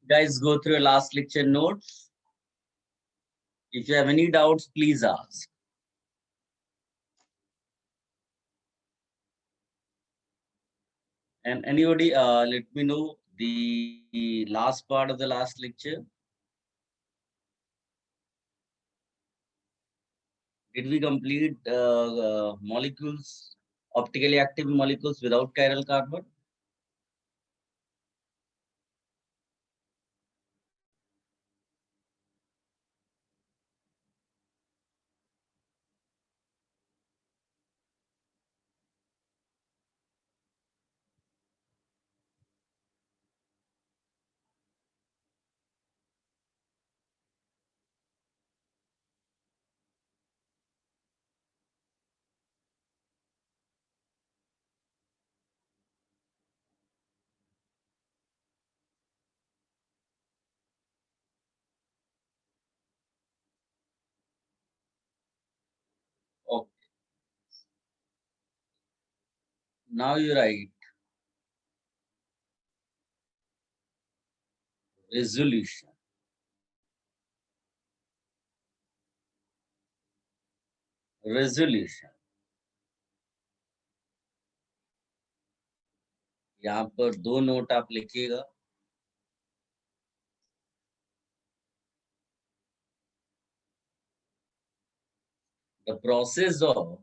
Guys, go through your last lecture notes. If you have any doubts, please ask. And anybody, let me know the last part of the last lecture. Did we complete molecules, optically active molecules without chiral carbon? Okay. Now you write resolution. Resolution. यहाँ पर दो note आप लिखिएगा. The process of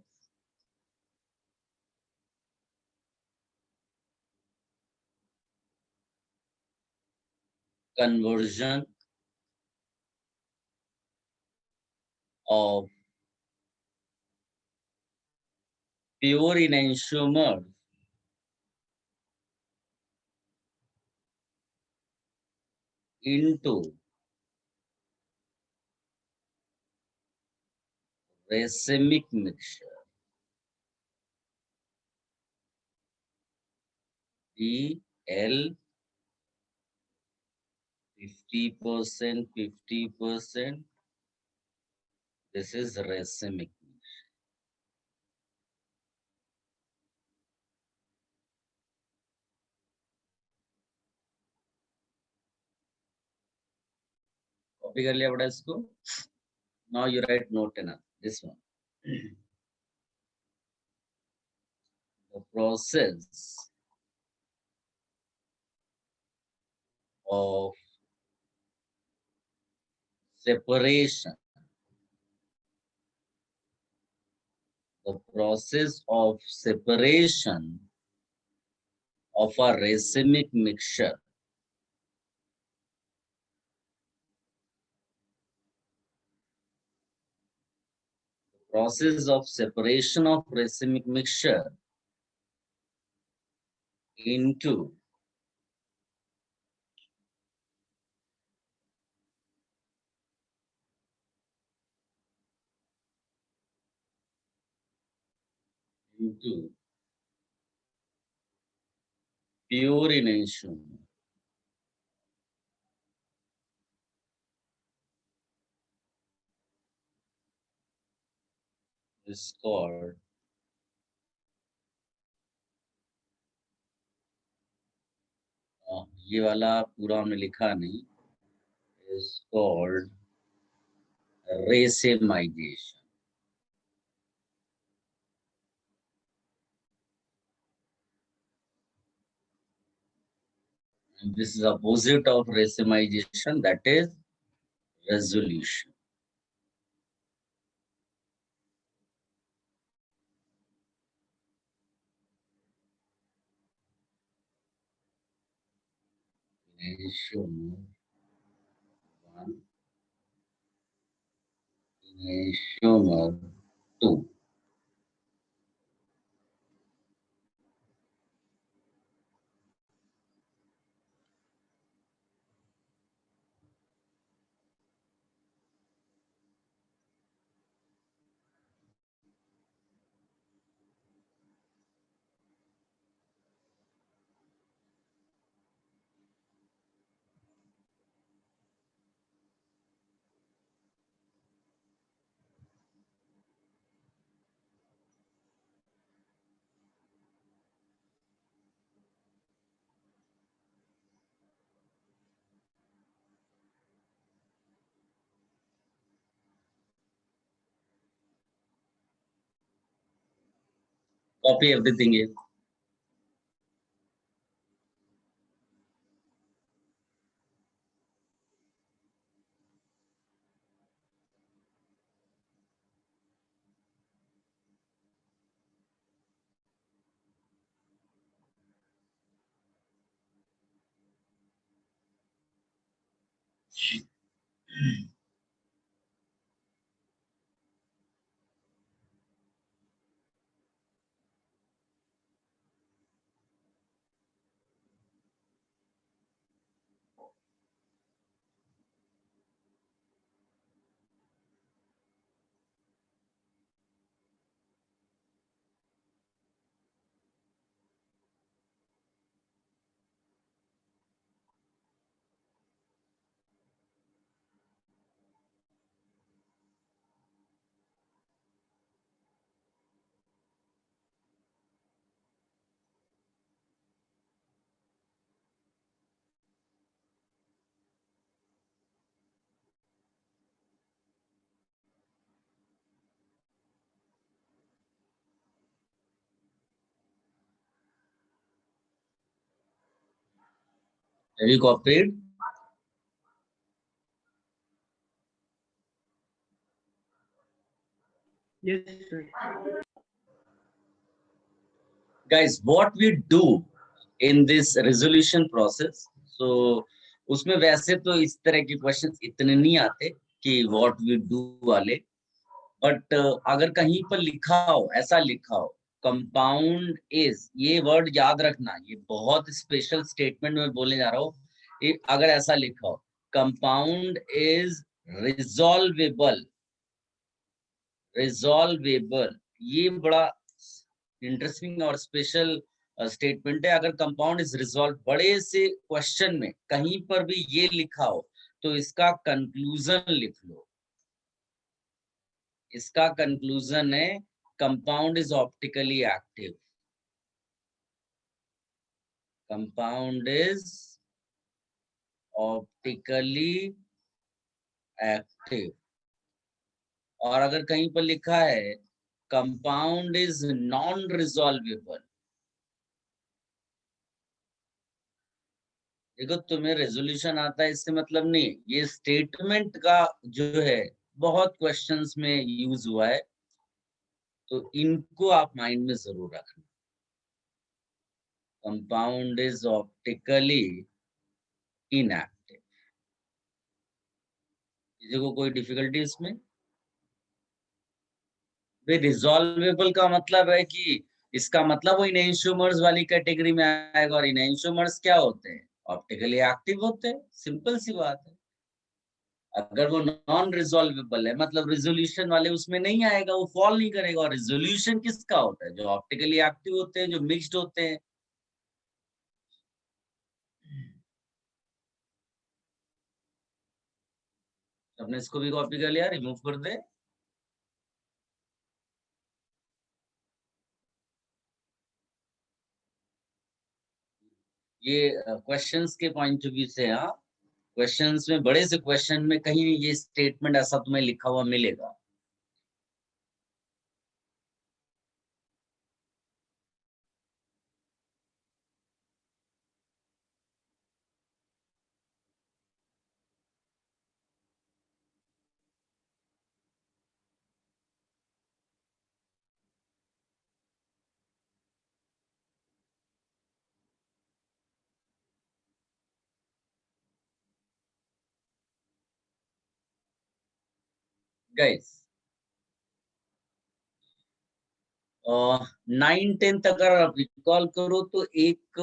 conversion of pure enantiomer into racemic mixture. DL 50%, 50%. This is racemic. Copy कर लिया बड़ा इसको. Now you write note in this one. The process of separation. The process of separation of a racemic mixture process of separation of racemic mixture into pure enantiomer is called ये वाला पूरा हमने लिखा नहीं, is called racemization. And this is opposite of racemization, that is resolution. Enantiomer 1, enantiomer 2. Copy everything here. Have you copied? Yes, sir. Guys, what we do in this resolution process, so उसमें वैसे तो इस तरह के questions इतने नहीं आते कि what we do वाले, बट अगर कहीं पर लिखा हो, ऐसा लिखा हो, कंपाउंड इज, ये वर्ड याद रखना, ये बहुत स्पेशल स्टेटमेंट में बोलने जा रहा हूँ। अगर ऐसा लिखा हो, कंपाउंड इज रिजॉल्वेबल, रिजॉल्वेबल, ये बड़ा इंटरेस्टिंग और स्पेशल स्टेटमेंट है। अगर कंपाउंड इज रिजॉल्व, बड़े से क्वेश्चन में कहीं पर भी ये लिखा हो तो इसका कंक्लूजन लिख लो। इसका कंक्लूजन है compound is optically active, compound is optically active. और अगर कहीं पर लिखा है कंपाउंड इज नॉन रिजॉल्वेबल, देखो तुम्हें रेजोल्यूशन आता है इससे मतलब नहीं, ये स्टेटमेंट का जो है बहुत क्वेश्चंस में यूज हुआ है, तो इनको आप माइंड में जरूर रखना। Compound is optically inactive. किसी को कोई डिफिकल्टी इसमें? रिजॉल्वेबल का मतलब है कि इसका मतलब वो इनएंशियोमर्स वाली कैटेगरी में आएगा, और इनएंशियोमर्स क्या होते हैं? ऑप्टिकली एक्टिव होते हैं, सिंपल सी बात है। अगर वो नॉन रिजॉल्वेबल है मतलब रिजोल्यूशन वाले उसमें नहीं आएगा, वो फॉल नहीं करेगा। और रिजोल्यूशन किसका होता है? जो ऑप्टिकली एक्टिव होते हैं, जो मिक्स्ड होते हैं। अपने इसको भी कॉपी कर लिया, रिमूव कर दे। ये क्वेश्चंस के पॉइंट ऑफ व्यू से, हाँ, क्वेश्चंस में, बड़े से क्वेश्चन में कहीं ये स्टेटमेंट ऐसा तुम्हें लिखा हुआ मिलेगा। गाइस, 9-10 अगर आप रिकॉल करो तो एक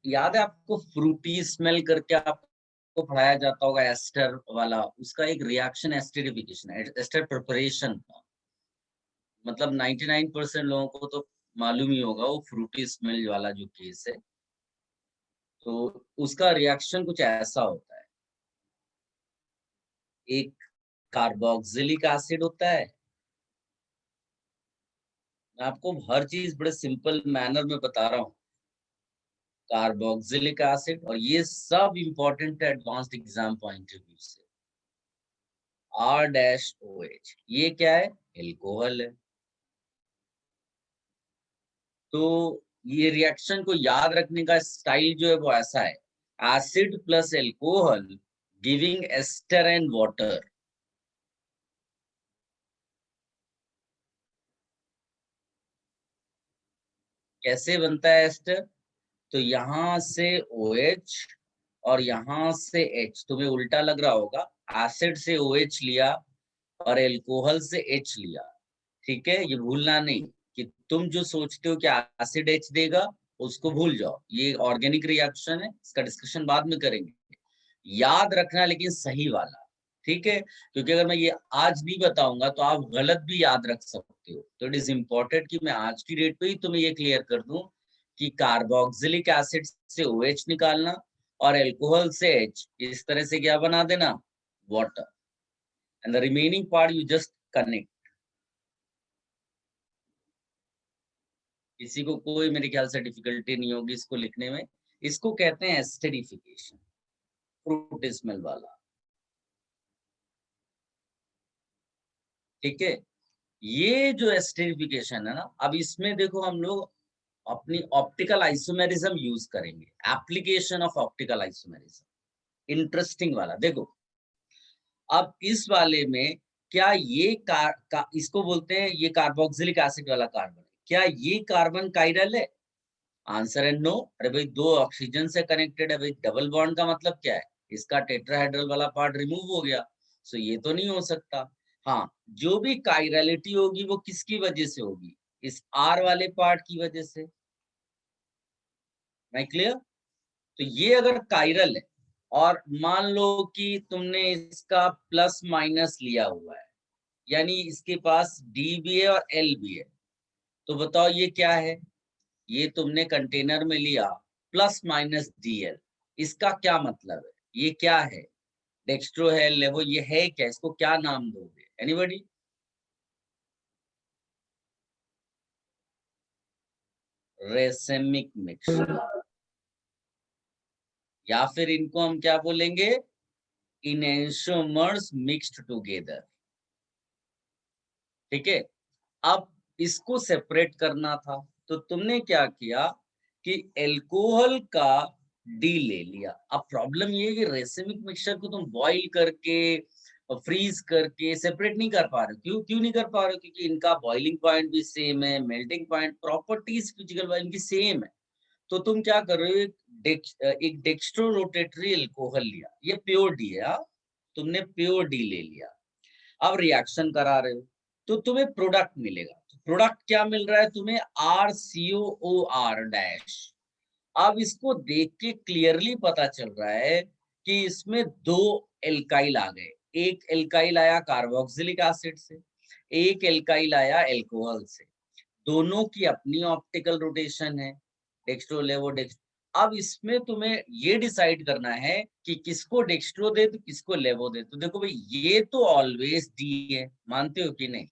याद है आपको, फ्रूटी स्मेल करके आपको पढ़ाया जाता होगा, एस्टर वाला, उसका एक रिएक्शन एस्टरिफिकेशन, एस्टर प्रिपरेशन का। मतलब 99% लोगों को तो मालूम ही होगा वो फ्रूटी स्मेल वाला जो केस है। तो उसका रिएक्शन कुछ ऐसा होता है, एक कार्बोक्सिलिक एसिड होता है। मैं आपको हर चीज बड़े सिंपल मैनर में बता रहा हूँ। कार्बोक्सिलिक एसिड, और ये सब इंपॉर्टेंट है advanced exam point of view से। R-OH, ये क्या है? एल्कोहल है। तो ये रिएक्शन को याद रखने का स्टाइल जो है वो ऐसा है, acid plus alcohol giving ester and water. कैसे बनता है एस्टर? तो यहां से OH और यहां से H, तुम्हें उल्टा लग रहा होगा, एसिड से OH लिया और एल्कोहल से H लिया, ठीक है? ये भूलना नहीं कि तुम जो सोचते हो कि एसिड H देगा, उसको भूल जाओ, ये ऑर्गेनिक रिएक्शन है, इसका डिस्कशन बाद में करेंगे। याद रखना लेकिन सही वाला, ठीक है? क्योंकि अगर मैं ये आज नहीं बताऊंगा तो आप गलत भी याद रख सकते हो। तो इट इज इम्पोर्टेंट कि मैं आज की डेट पे ही तुम्हें ये क्लियर कर दूं कि कार्बोक्सिलिक एसिड से OH निकालना और एल्कोहल से H, इस तरह से क्या बना देना, water, and the remaining part you just connect. किसी को कोई मेरे ख्याल से डिफिकल्टी नहीं होगी इसको लिखने में। इसको कहते हैं एस्टेरिफिकेशन, फ्रूट स्मेल वाला, ठीक है? ये जो एस्टेरिफिकेशन है ना, अब इसमें देखो हम लोग अपनी ऑप्टिकल आइसोमेरिज्म यूज करेंगे, application of optical isomerism, interesting वाला। देखो अब इस वाले में क्या ये इसको बोलते हैं, ये कार्बोक्सिलिक एसिड वाला कार्बन, क्या ये कार्बन कायरल है? आंसर है नो। अरे भाई दो ऑक्सीजन से कनेक्टेड है भाई, डबल बॉन्ड का मतलब क्या है, इसका टेट्राहेड्रल वाला पार्ट रिमूव हो गया, सो ये तो नहीं हो सकता। हाँ, जो भी कायरलिटी होगी वो किसकी वजह से होगी, इस आर वाले पार्ट की वजह से। मैं क्लियर? तो ये अगर कायरल है और मान लो कि तुमने इसका प्लस माइनस लिया हुआ है, यानी इसके पास D भी है और L भी है, तो बताओ ये क्या है? ये तुमने कंटेनर में लिया प्लस माइनस DL, इसका क्या मतलब है, ये क्या है? डेक्स्ट्रो है, लेवो, ये है क्या, इसको क्या नाम दोगे? एनीबॉडी? रेसेमिक मिक्सचर, या फिर इनको हम क्या बोलेंगे, इनेंशोमर्स मिक्स्ड टुगेदर, ठीक है? अब इसको सेपरेट करना था, तो तुमने क्या किया कि एल्कोहल का डी ले लिया। अब प्रॉब्लम ये है कि रेसिमिक मिक्सचर को तुम बॉईल करके फ्रीज करके सेपरेट नहीं कर पा रहे हो। क्यों क्यों नहीं कर पा रहे हो? क्योंकि इनका बॉइलिंग पॉइंट भी सेम है, मेल्टिंग पॉइंट, प्रॉपर्टीज फिजिकल इनकी सेम है। तो तुम क्या कर रहे हो, एक डेक्स्ट्रो रोटेटरी एल्कोहल लिया, ये प्योर डी है, हाँ? तुमने प्योर डी ले लिया, अब रिएक्शन करा रहे हो तो तुम्हें प्रोडक्ट मिलेगा। प्रोडक्ट क्या मिल रहा है तुम्हें, RCOOR डैश। अब इसको देख के क्लियरली पता चल रहा है कि इसमें दो एल्काइल आ गए, एक एल्काइल आया कार्बोक्सिलिक एसिड से, एक एल्काइल आया एल्कोहल से, दोनों की अपनी ऑप्टिकल रोटेशन है, डेक्स्ट्रो लेवो डेक्स्ट्रो। अब इसमें तुम्हें ये डिसाइड करना है कि किसको डेक्स्ट्रो दे तो किसको लेवो दे। तो देखो भाई, ये तो ऑलवेज डी है, मानते हो कि नहीं?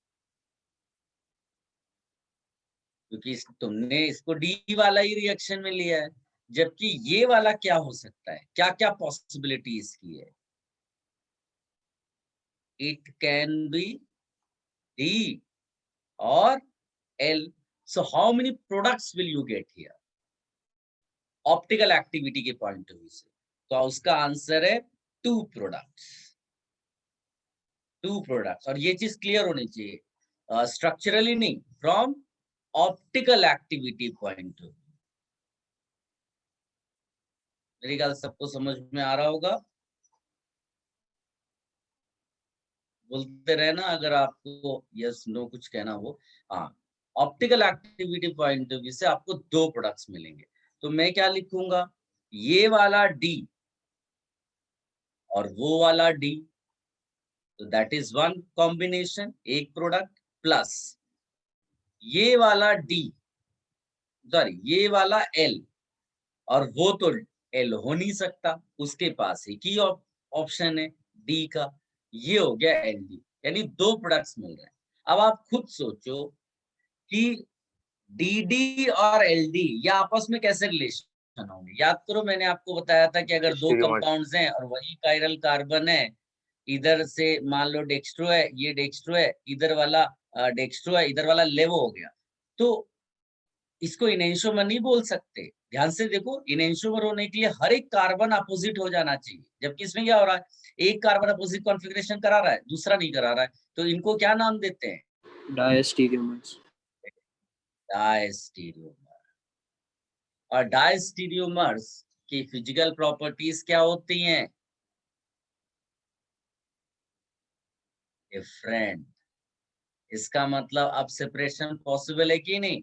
क्योंकि तुमने इसको डी वाला ही रिएक्शन में लिया है, जबकि ये वाला क्या हो सकता है, क्या क्या पॉसिबिलिटी इसकी है? इट कैन बी डी और L. So how many products will you get here optical activity के पॉइंट ऑफ व्यू से? तो उसका आंसर है टू प्रोडक्ट्स, टू प्रोडक्ट्स। और ये चीज क्लियर होनी चाहिए, स्ट्रक्चरली नहीं, from optical activity point of view. मेरी ख्याल सबको समझ में आ रहा होगा, बोलते रहना अगर आपको यस नो कुछ कहना हो। हाँ, optical activity point of view से आपको दो प्रोडक्ट्स मिलेंगे। तो मैं क्या लिखूंगा, ये वाला डी और वो वाला डी, तो दैट इज वन कॉम्बिनेशन, एक प्रोडक्ट, प्लस ये वाला डी, सॉरी ये वाला एल, और वो तो एल हो नहीं सकता, उसके पास एक ही ऑप्शन है डी का, ये हो गया एल डी, यानी दो प्रोडक्ट्स मिल रहे हैं। अब आप खुद सोचो कि डी डी और एल डी ये आपस में कैसे रिलेशन होंगे। याद करो, मैंने आपको बताया था कि अगर दो कंपाउंड्स हैं और वही कायरल कार्बन है, इधर से मान लो डेक्स्ट्रो है, ये डेक्स्ट्रो है, इधर वाला डेक्स्ट्रो है, इधर वाला लेवो हो गया, तो इसको इनेंशोमर नहीं बोल सकते। ध्यान से देखो, इनेंशोमर होने के लिए हर एक कार्बन अपोजिट हो जाना चाहिए, जबकि इसमें क्या हो रहा है, एक कार्बन अपोजिट कॉन्फ़िगरेशन करा रहा है, दूसरा नहीं करा रहा है, तो इनको क्या नाम देते हैं? डायस्टीरियोमर्स। डायस्टीरियोमर। और डायस्टीरियोमर्स की फिजिकल प्रॉपर्टीज क्या होती हैं? डिफरेंट। इसका मतलब अब सेपरेशन पॉसिबल है कि नहीं?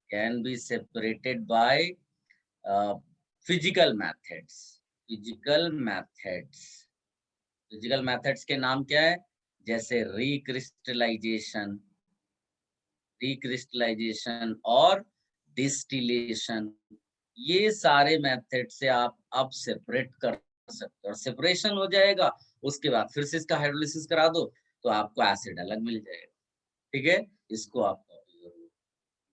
Can be separated by physical methods. Physical methods. Physical methods के नाम क्या है? जैसे रिक्रिस्टलाइजेशन, रिक्रिस्टलाइजेशन और डिस्टिलेशन। ये सारे मेथड से आप अब सेपरेट कर सकते हो, और सेपरेशन हो जाएगा, उसके बाद फिर से इसका हाइड्रोलिसिस करा दो तो आपको एसिड अलग मिल जाएगा। ठीक है, इसको आप कॉपी करो।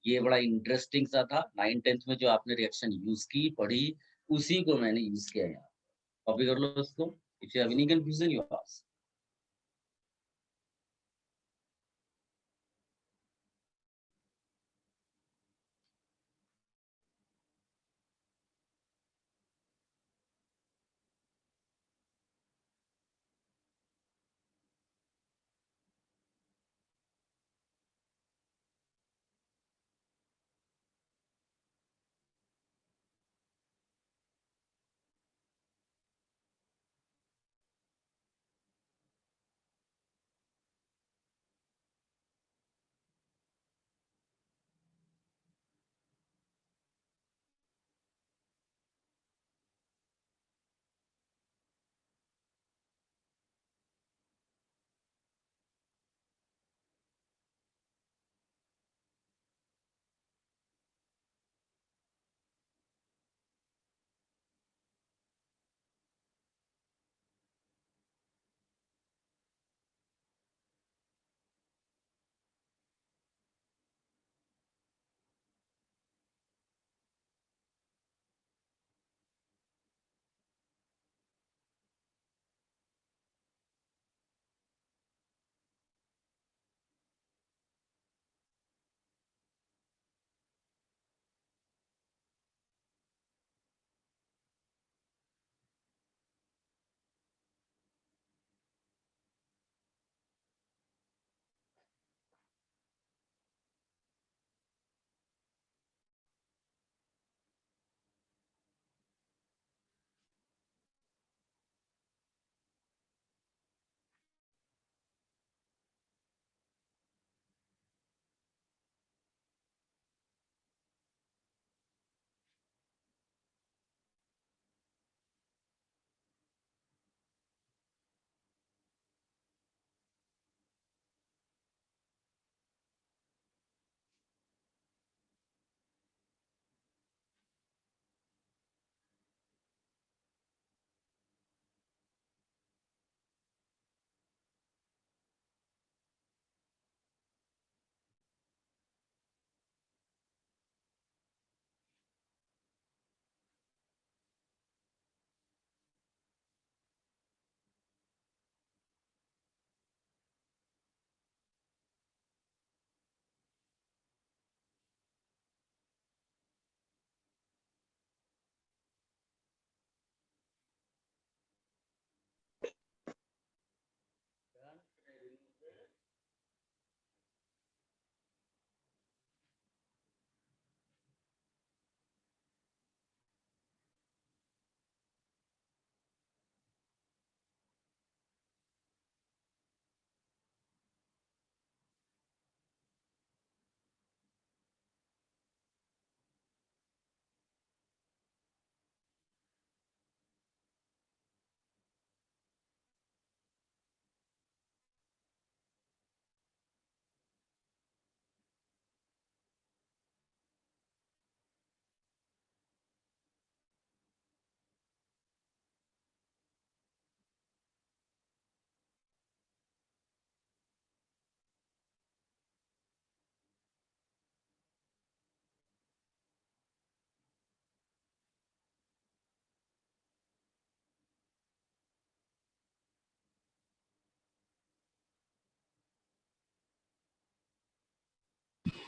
ये बड़ा इंटरेस्टिंग सा था, 9th-10th में जो आपने रिएक्शन यूज की पढ़ी, उसी को मैंने यूज किया यहाँ। कॉपी कर लो उसको। If you have any confusion you ask.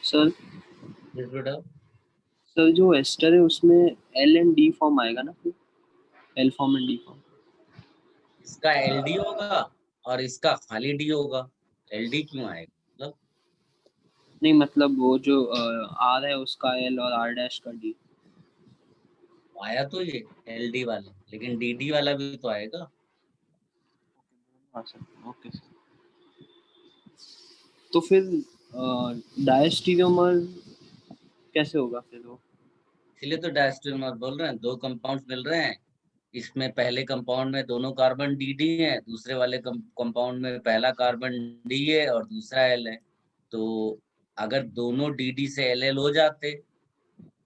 Sir Yes, बेटा। सर जो एस्टर है उसमें एल एंड डी फॉर्म आएगा ना फिर, L form and D form. इसका एलडी होगा और इसका खाली डी होगा। एलडी क्यों आएगा मतलब? नहीं मतलब वो जो आर है उसका एल और आर डैश का डी। आया तो ये एलडी वाला, लेकिन डीडी वाला भी तो आएगा। हाँ सर, ओके सर। तो फिर डायस्टीरियोमर कैसे होगा फिर वो? इसलिए तो डायस्टेरियोमर बोल रहे हैं, दो कंपाउंड्स मिल रहे हैं। इसमें पहले कंपाउंड में दोनों कार्बन डी डी है, दूसरे वाले कंपाउंड में पहला कार्बन डी है और दूसरा एल है। तो अगर दोनों डी डी से एल एल हो जाते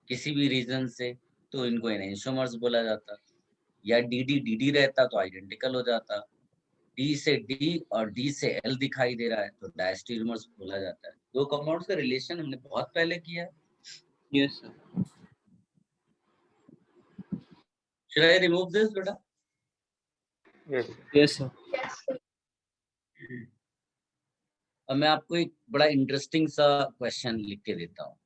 किसी भी रीजन से, तो इनको एनेंटियोमर्स बोला जाता। या डी डी डी डी रहता तो आइडेंटिकल हो जाता। डी से डी और डी से एल दिखाई दे रहा है तो डायस्टेरियोमर्स बोला जाता है। दो कंपाउंड्स का रिलेशन हमने बहुत पहले किया है। Yes sir. Should I remove this, बेटा? यस। Yes sir. अब मैं आपको एक बड़ा इंटरेस्टिंग सा क्वेश्चन लिख के देता हूँ।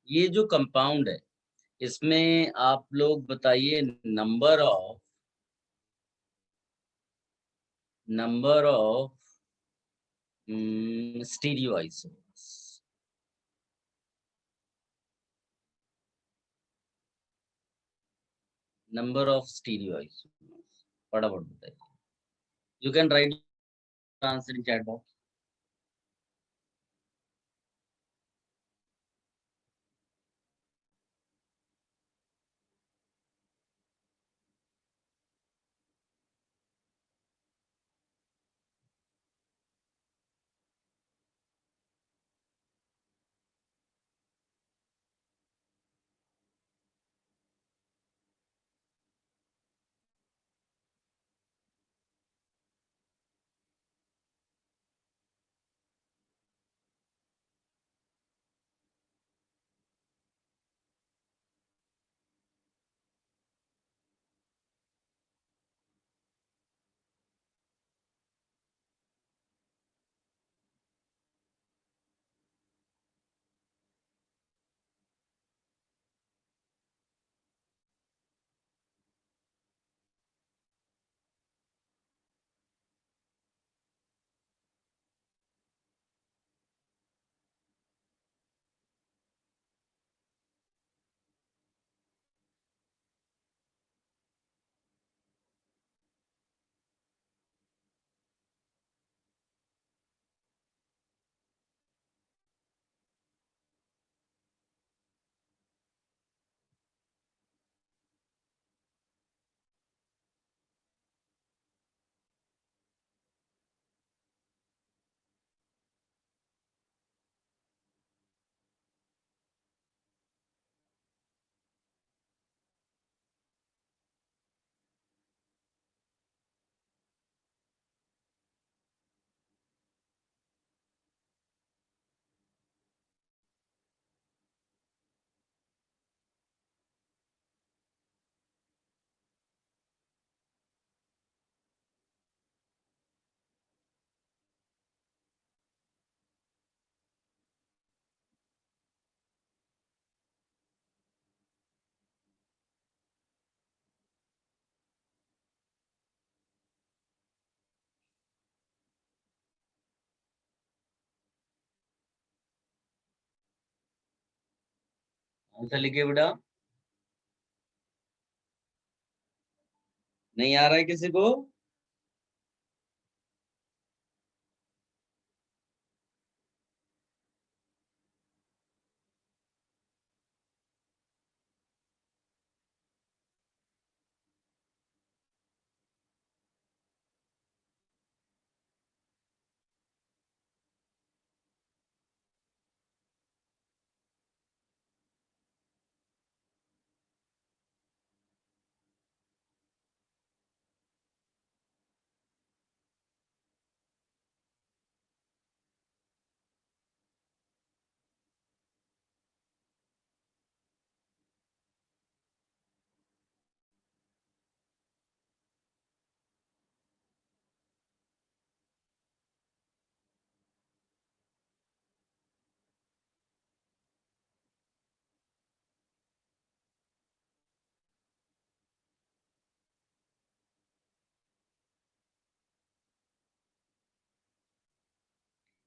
ये जो कंपाउंड है इसमें आप लोग बताइए number of stereo isomers. Number of stereo isomers फटाफट बताइए। You can write answer in chat box. Answer लिखिए बेटा। नहीं आ रहा है किसी को?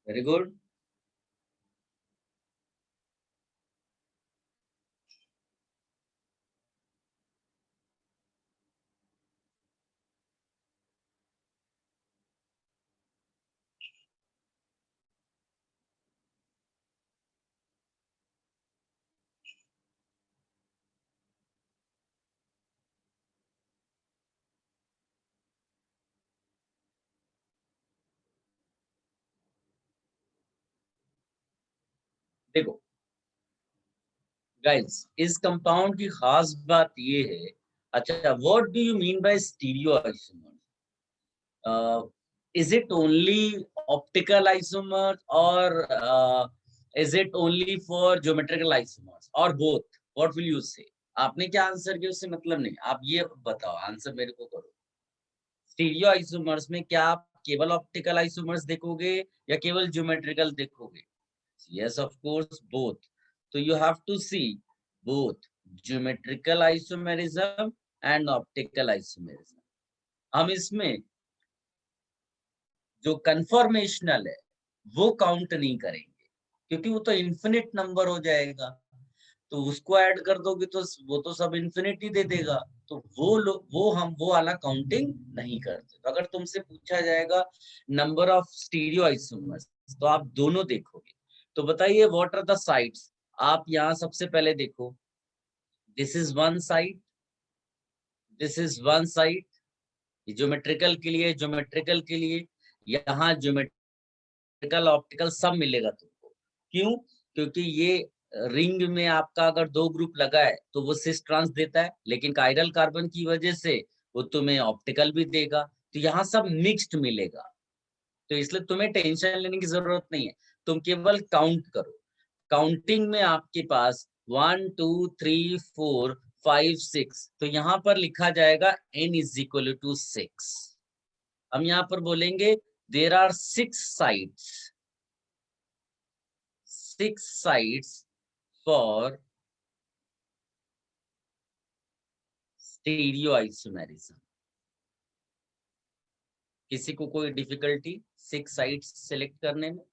Very good. देखो गाइस, इस कंपाउंड की खास बात ये है। अच्छा, what do you mean by stereo isomer? is it only optical isomers or is it only for geometrical isomers or both? What will you say? आपने क्या आंसर किया उससे मतलब नहीं, आप ये बताओ, आंसर मेरे को करो। स्टीरियो आइसोमर्स में क्या आप केवल ऑप्टिकल आइसोमर्स देखोगे या केवल ज्योमेट्रिकल देखोगे? Yes of course both. तो you have to see both geometrical isomerism and optical isomerism. हम इसमें जो कन्फॉर्मेशनल है वो काउंट नहीं करेंगे, क्योंकि वो तो इन्फिनिट नंबर हो जाएगा। तो उसको ऐड कर दोगे तो वो तो सब इन्फिनिटी दे देगा। तो वो वाला काउंटिंग नहीं करते। तो अगर तुमसे पूछा जाएगा नंबर ऑफ स्टीरियो आइसोमर्स, तो आप दोनों देखोगे। तो बताइए व्हाट आर द साइड्स? आप यहाँ सबसे पहले देखो, this is one side, this is one side. Geometrical के लिए, ज्योमेट्रिकल के लिए यहाँ ज्योमेट्रिकल ऑप्टिकल सब मिलेगा तुमको। क्यों? क्योंकि ये रिंग में आपका अगर दो ग्रुप लगा है तो वो सिस ट्रांस देता है, लेकिन कायरल कार्बन की वजह से वो तुम्हें ऑप्टिकल भी देगा। तो यहाँ सब मिक्स्ड मिलेगा। तो इसलिए तुम्हें टेंशन लेने की जरूरत नहीं है, तुम केवल काउंट करो। काउंटिंग में आपके पास 1 2 3 4 5 6, तो यहाँ पर लिखा जाएगा n इज इक्वल टू 6। हम यहाँ पर बोलेंगे there are 6 sides, 6 sides for stereoisomerism। किसी को कोई डिफिकल्टी 6 sides सेलेक्ट करने में?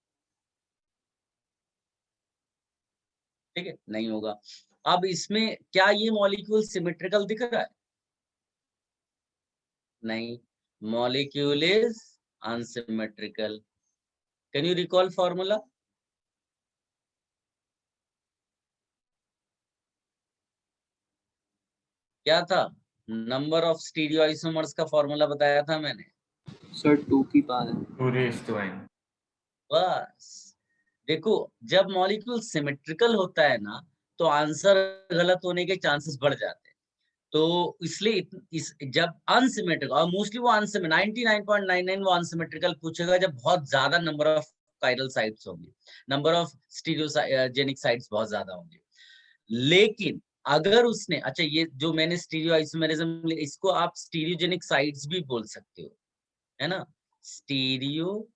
ठीक है, नहीं होगा। अब इसमें क्या ये मॉलिक्यूल सिमेट्रिकल दिख रहा है? नहीं, molecule is unsymmetrical. Can you recall formula? क्या था? नंबर ऑफ स्टीरियो आइसोमर्स का फॉर्मूला बताया था मैंने। सर 2 की पावर है। 2:n। बस देखो, जब मॉलिक्यूल सिमेट्रिकल होता है ना, तो आंसर गलत होने के चांसेस बढ़ जाते हैं। तो इसलिए जब अनसिमेट्रिकल, और मोस्टली वो अनसिमेट्रिकल 99.99 वो अनसिमेट्रिकल पूछेगा जब बहुत ज्यादा नंबर ऑफ कायरल साइट्स होंगे, नंबर ऑफ स्टीरियोजेनिक साइट्स बहुत ज्यादा होंगे। लेकिन अगर उसने, अच्छा ये जो मैंने स्टीरियो आइसोमेरिज्म, इसको आप स्टीरियोजेनिक साइट्स भी बोल सकते हो, है ना? स्टीरियोजेनिक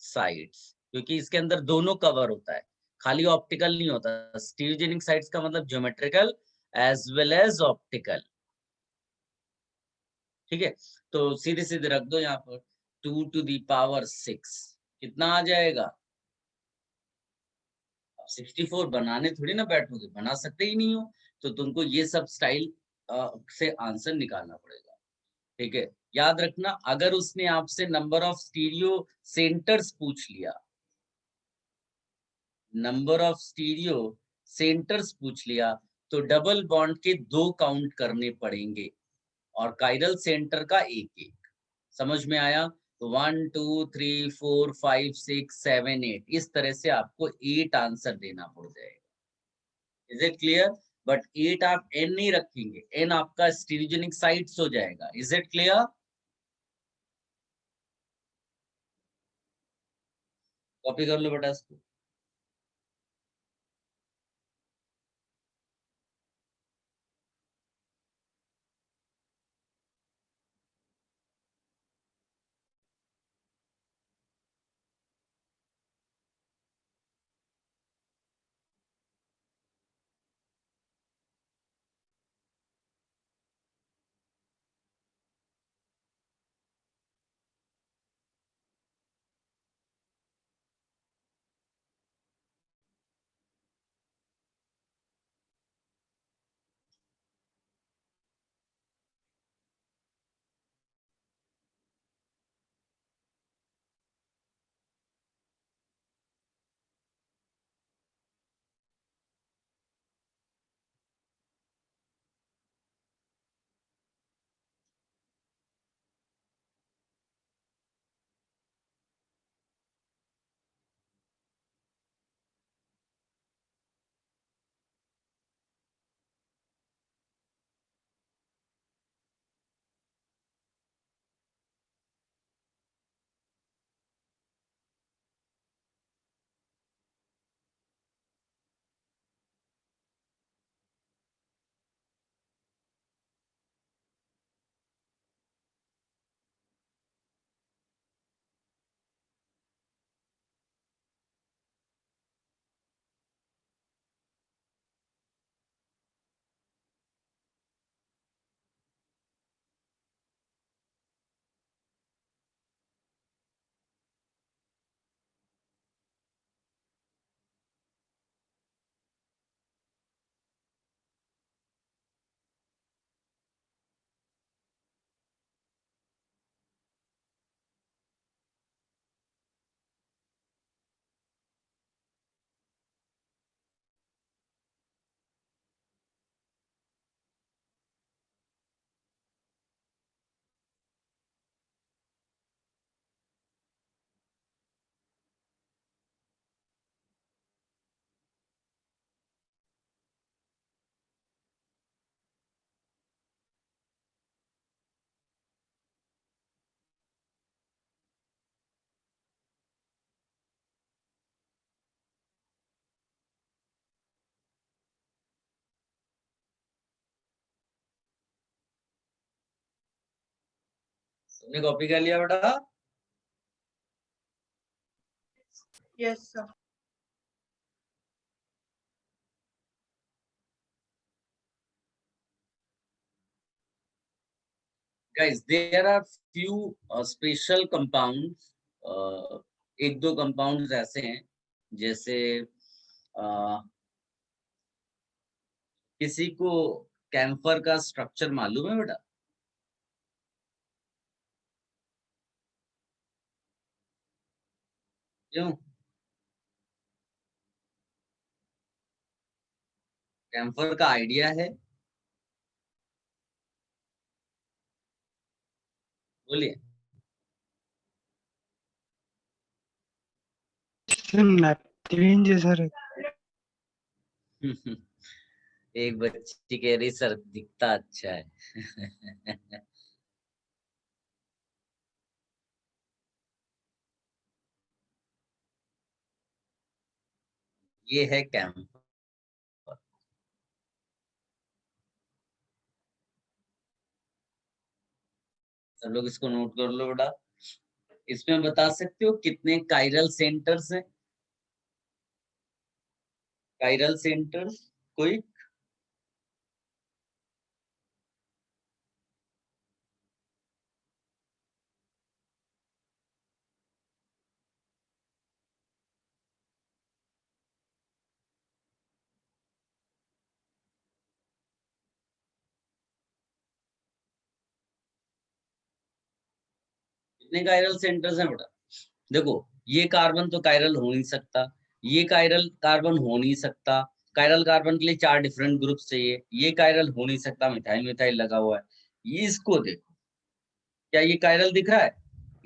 साइट्स, क्योंकि इसके अंदर दोनों कवर होता है, खाली ऑप्टिकल नहीं होता। स्टीरियोजेनिक साइट्स का मतलब geometrical as well as optical. ठीक है, तो सीधे सीधे रख दो यहाँ पर 2⁶ कितना आ जाएगा? 64 बनाने थोड़ी ना बैठोगे, बना सकते ही नहीं हो, तो तुमको ये सब स्टाइल से आंसर निकालना पड़ेगा। ठीक है, याद रखना, अगर उसने आपसे नंबर ऑफ स्टीरियो सेंटर्स पूछ लिया, नंबर ऑफ स्टीरियो सेंटर्स पूछ लिया, तो डबल बॉन्ड के 2 काउंट करने पड़ेंगे और कायरल सेंटर का एक एक। समझ में आया? तो 1 2 3 4 5 6 7 8, इस तरह से आपको 8 आंसर देना पड़ जाएगा। Is it clear? बट 8 आप n नहीं रखेंगे, n आपका स्टीरियोजेनिक साइट्स हो जाएगा। Is it clear? कॉपी कर लो बेटा इसको। तुमने कॉपी कर लिया बेटा? Yes, sir. Guys, there are few special compounds. एक दो compounds ऐसे हैं जैसे किसी को कैम्फर का स्ट्रक्चर मालूम है बेटा? क्यों? कैम्फर का आइडिया है? बोलिए। नैपथलीन जैसा एक बच्ची कह रही सर दिखता अच्छा है। ये है कैम्फर। सब लोग इसको नोट कर लो बेटा। इसमें बता सकते हो कितने काइरल सेंटर्स हैं? काइरल सेंटर्स कोई? कितने काइरल सेंटर्स हैं बेटा? देखो, ये कार्बन तो काइरल हो नहीं सकता, ये काइरल कार्बन हो नहीं सकता। काइरल कार्बन के लिए 4 डिफरेंट ग्रुप चाहिए। ये काइरल हो नहीं सकता, मिथाइल मिथाइल लगा हुआ है। ये इसको देखो, क्या ये काइरल दिख रहा है?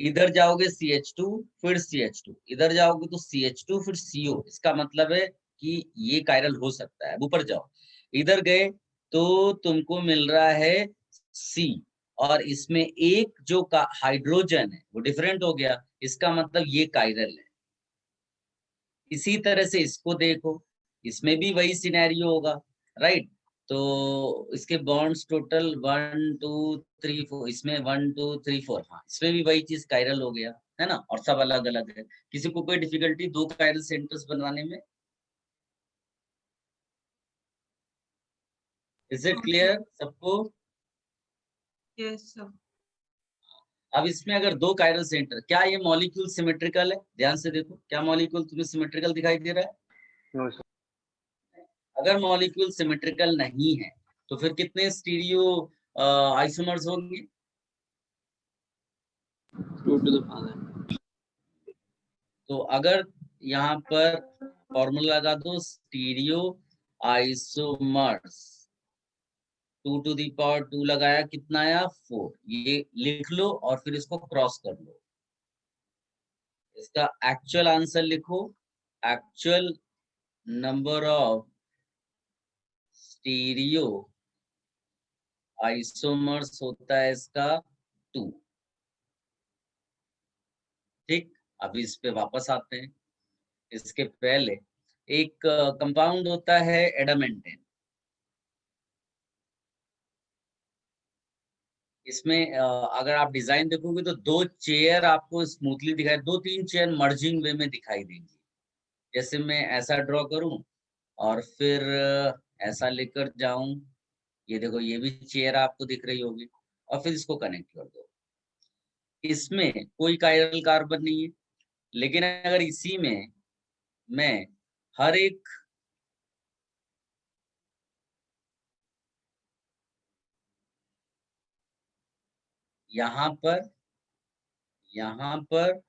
इधर जाओगे CH2 फिर CH2, इधर जाओगे तो CH2 फिर CO। इसका मतलब है कि ये काइरल हो सकता है। ऊपर जाओ, इधर गए तो तुमको मिल रहा है C, और इसमें एक जो हाइड्रोजन है वो डिफरेंट हो गया। इसका मतलब ये काइरल है। इसी तरह से इसको देखो, इसमें भी वही सिनेरियो होगा, राइट? तो इसके बॉन्ड्स टोटल 1 2 3 4, इसमें 1 2 3 4, हाँ इसमें भी वही चीज काइरल हो गया है ना, और सब अलग अलग है। किसी को कोई डिफिकल्टी 2 काइरल सेंटर्स बनवाने में? इज इट क्लियर सबको? Yes, sir. अब इसमें अगर 2 काइरल सेंटर, क्या ये मॉलिक्यूल सिमेट्रिकल है? ध्यान से देखो, क्या मॉलिक्यूल तुम्हें सिमेट्रिकल दिखाई दे रहा है? No sir. अगर मॉलिक्यूल सिमेट्रिकल नहीं है तो फिर कितने स्टीरियो आइसोमर्स होंगे? 2 to the power। तो अगर यहाँ पर फॉर्मूला लगा दो stereo isomers, 2 to the power 2 लगाया, कितना आया? 4। ये लिख लो और फिर इसको क्रॉस कर लो। इसका एक्चुअल आंसर लिखो। Actual number of stereo isomers होता है इसका 2। ठीक, अभी इस पे वापस आते हैं। इसके पहले एक कंपाउंड होता है एडामेंटेन। इसमें अगर आप डिजाइन देखोगे तो 2 चेयर आपको स्मूथली दिखाई, 2-3 चेयर मर्जिंग वे में दिखाई देंगी। जैसे मैं ऐसा ड्रॉ करूं और फिर ऐसा लेकर जाऊं, ये देखो ये भी चेयर आपको दिख रही होगी, और फिर इसको कनेक्ट कर दो। इसमें कोई काइरल कार्बन नहीं है, लेकिन अगर इसी में मैं हर एक यहाँ पर, यहाँ पर,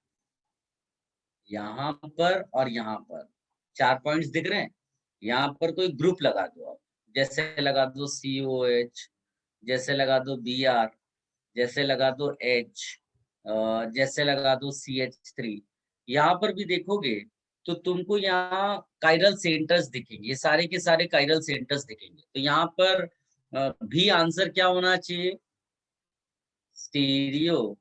यहाँ पर और यहाँ पर 4 पॉइंट्स दिख रहे हैं। यहाँ पर कोई ग्रुप लगा दो आप, जैसे लगा दो COH, जैसे लगा दो Br, जैसे लगा दो H, जैसे लगा दो CH3। यहाँ पर भी देखोगे तो तुमको यहाँ काइरल सेंटर्स दिखेंगे, ये सारे के सारे काइरल सेंटर्स दिखेंगे। तो यहाँ पर भी आंसर क्या होना चाहिए? स्टीरियो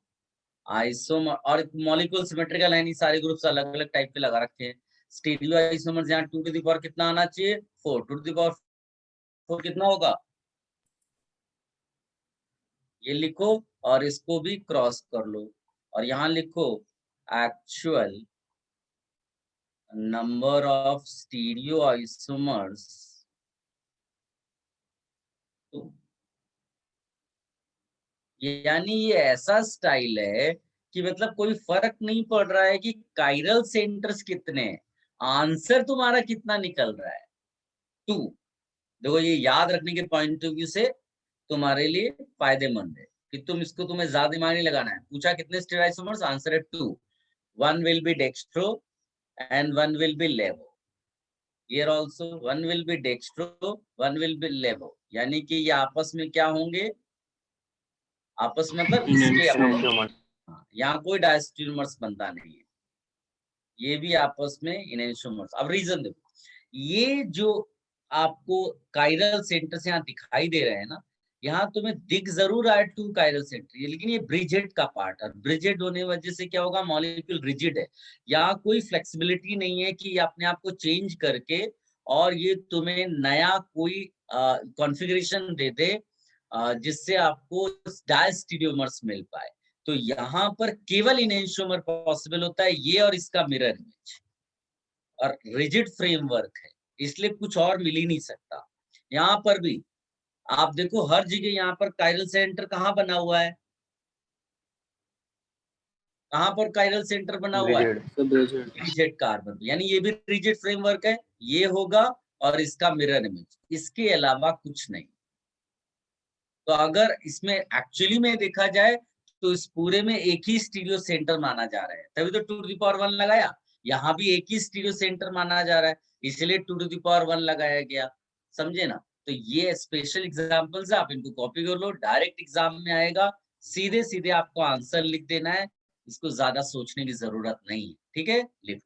आइसोमर, और मॉलिक्यूल सिमेट्रिकल है नहीं, सारे ग्रुप्स अलग अलग टाइप के लगा रखे हैं। स्टीरियो आइसोमर्स यहाँ 2 to the power कितना आना चाहिए? 4। 2 to the power 4 कितना होगा? ये लिखो और इसको भी क्रॉस कर लो और यहाँ लिखो actual number of stereo isomers two. यानी ये ऐसा स्टाइल है कि मतलब कोई फर्क नहीं पड़ रहा है कि काइरल सेंटर्स कितने हैं, आंसर तुम्हारा कितना निकल रहा है, 2। देखो ये याद रखने के पॉइंट ऑफ व्यू से तुम्हारे लिए फायदेमंद है कि तुम्हें ज्यादा दिमाग नहीं लगाना है। पूछा कितने स्टेरॉइसोमर्स, आंसर है 2। One will be dextro and one will be laevo. Here also one will be dextro, one will be laevo, यानी कि ये आपस में क्या होंगे, आपस में मतलब इसके अपने। इनेंशियोमर्स। हाँ, यहाँ कोई डायस्टीरियोमर्स बनता नहीं है, ये भी आपस में इनेंशियोमर्स। अब रीजन देखो, ये जो आपको काइरल सेंटर्स यहाँ दिखाई दे रहे हैं ना, यहाँ तुम्हें दिख जरूर रहा है 2 काइरल सेंटर, लेकिन ये ब्रिजेड का पार्ट है। ब्रिजेड होने की वजह से क्या होगा, मॉलिक्यूल रिजिड है, यहाँ कोई फ्लेक्सिबिलिटी नहीं है कि ये अपने आप को चेंज करके और ये तुम्हें नया कोई कॉन्फ़िगरेशन दे दे जिससे आपको डायस्टीरियोमर्स मिल पाए। तो यहाँ पर केवल इनेंशियोमर पॉसिबल होता है, ये और इसका मिरर इमेज, और रिजिड फ्रेमवर्क है, इसलिए कुछ और मिल ही नहीं सकता। यहाँ पर भी आप देखो हर जगह यहाँ पर काइरल सेंटर कहाँ बना हुआ है, कहाँ पर काइरल सेंटर बना हुआ है, ब्रिजेड। रिजिड कार्बन, यानी ये भी रिजिड फ्रेमवर्क है, ये होगा और इसका मिरर इमेज, इसके अलावा कुछ नहीं। तो अगर इसमें एक्चुअली में देखा जाए तो इस पूरे में एक ही स्टीरियो सेंटर माना जा रहा है, तभी तो 2 to the power 1 लगाया। यहाँ भी एक ही स्टीरियो सेंटर माना जा रहा है, इसलिए 2 to the power 1 लगाया गया, समझे ना। तो ये स्पेशल एग्जांपल्स है, आप इनको कॉपी कर लो, डायरेक्ट एग्जाम में आएगा, सीधे सीधे आपको आंसर लिख देना है, इसको ज्यादा सोचने की जरूरत नहीं है, ठीक है, लिख।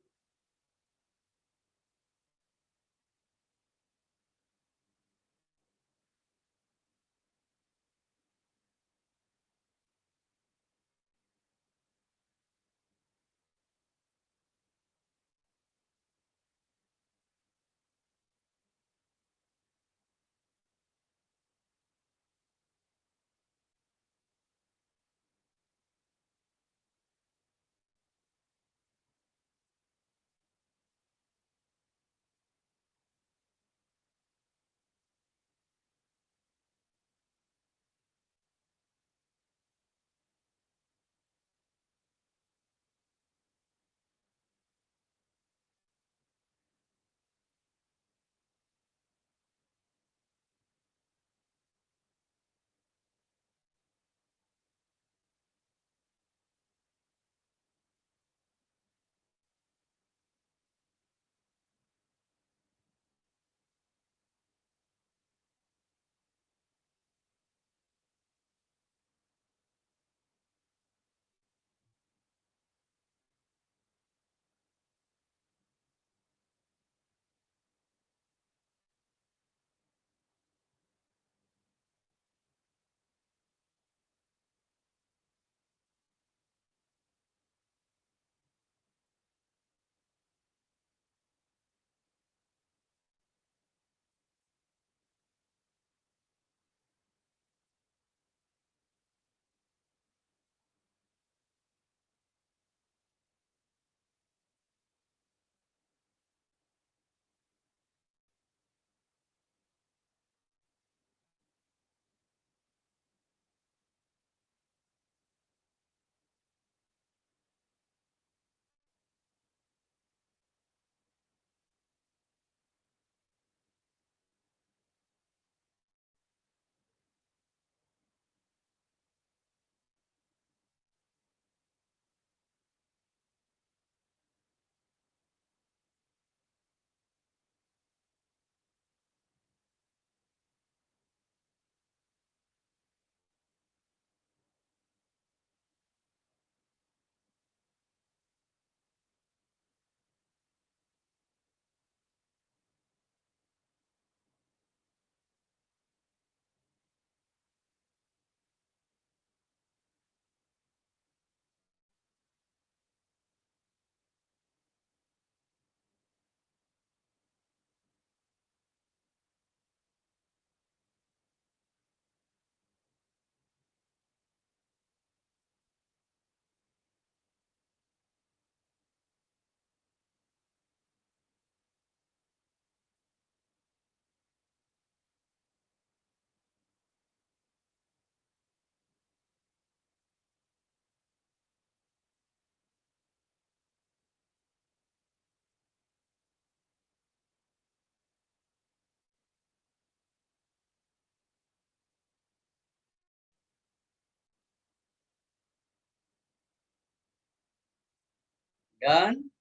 Done.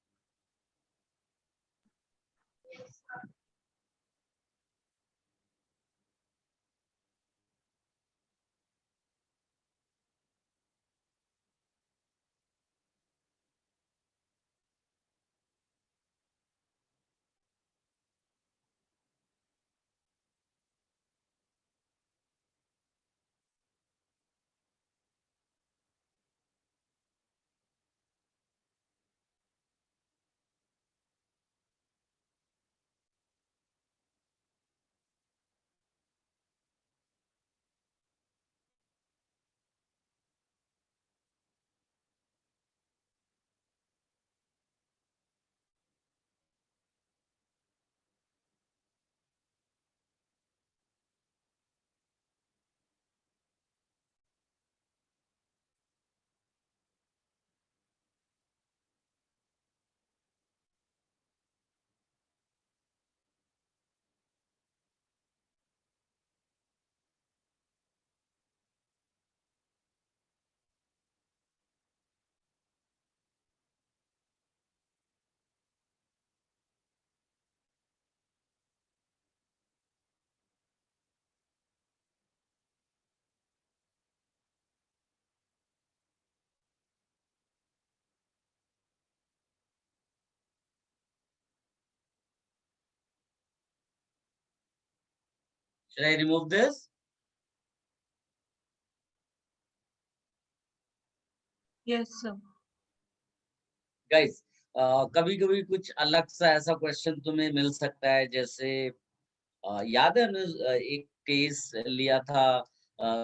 Should I remove this? Yes, sir. Guys, कभी कभी कुछ अलग सा ऐसा क्वेश्चन तुम्हें मिल सकता है, जैसे याद है अनुज, एक केस लिया था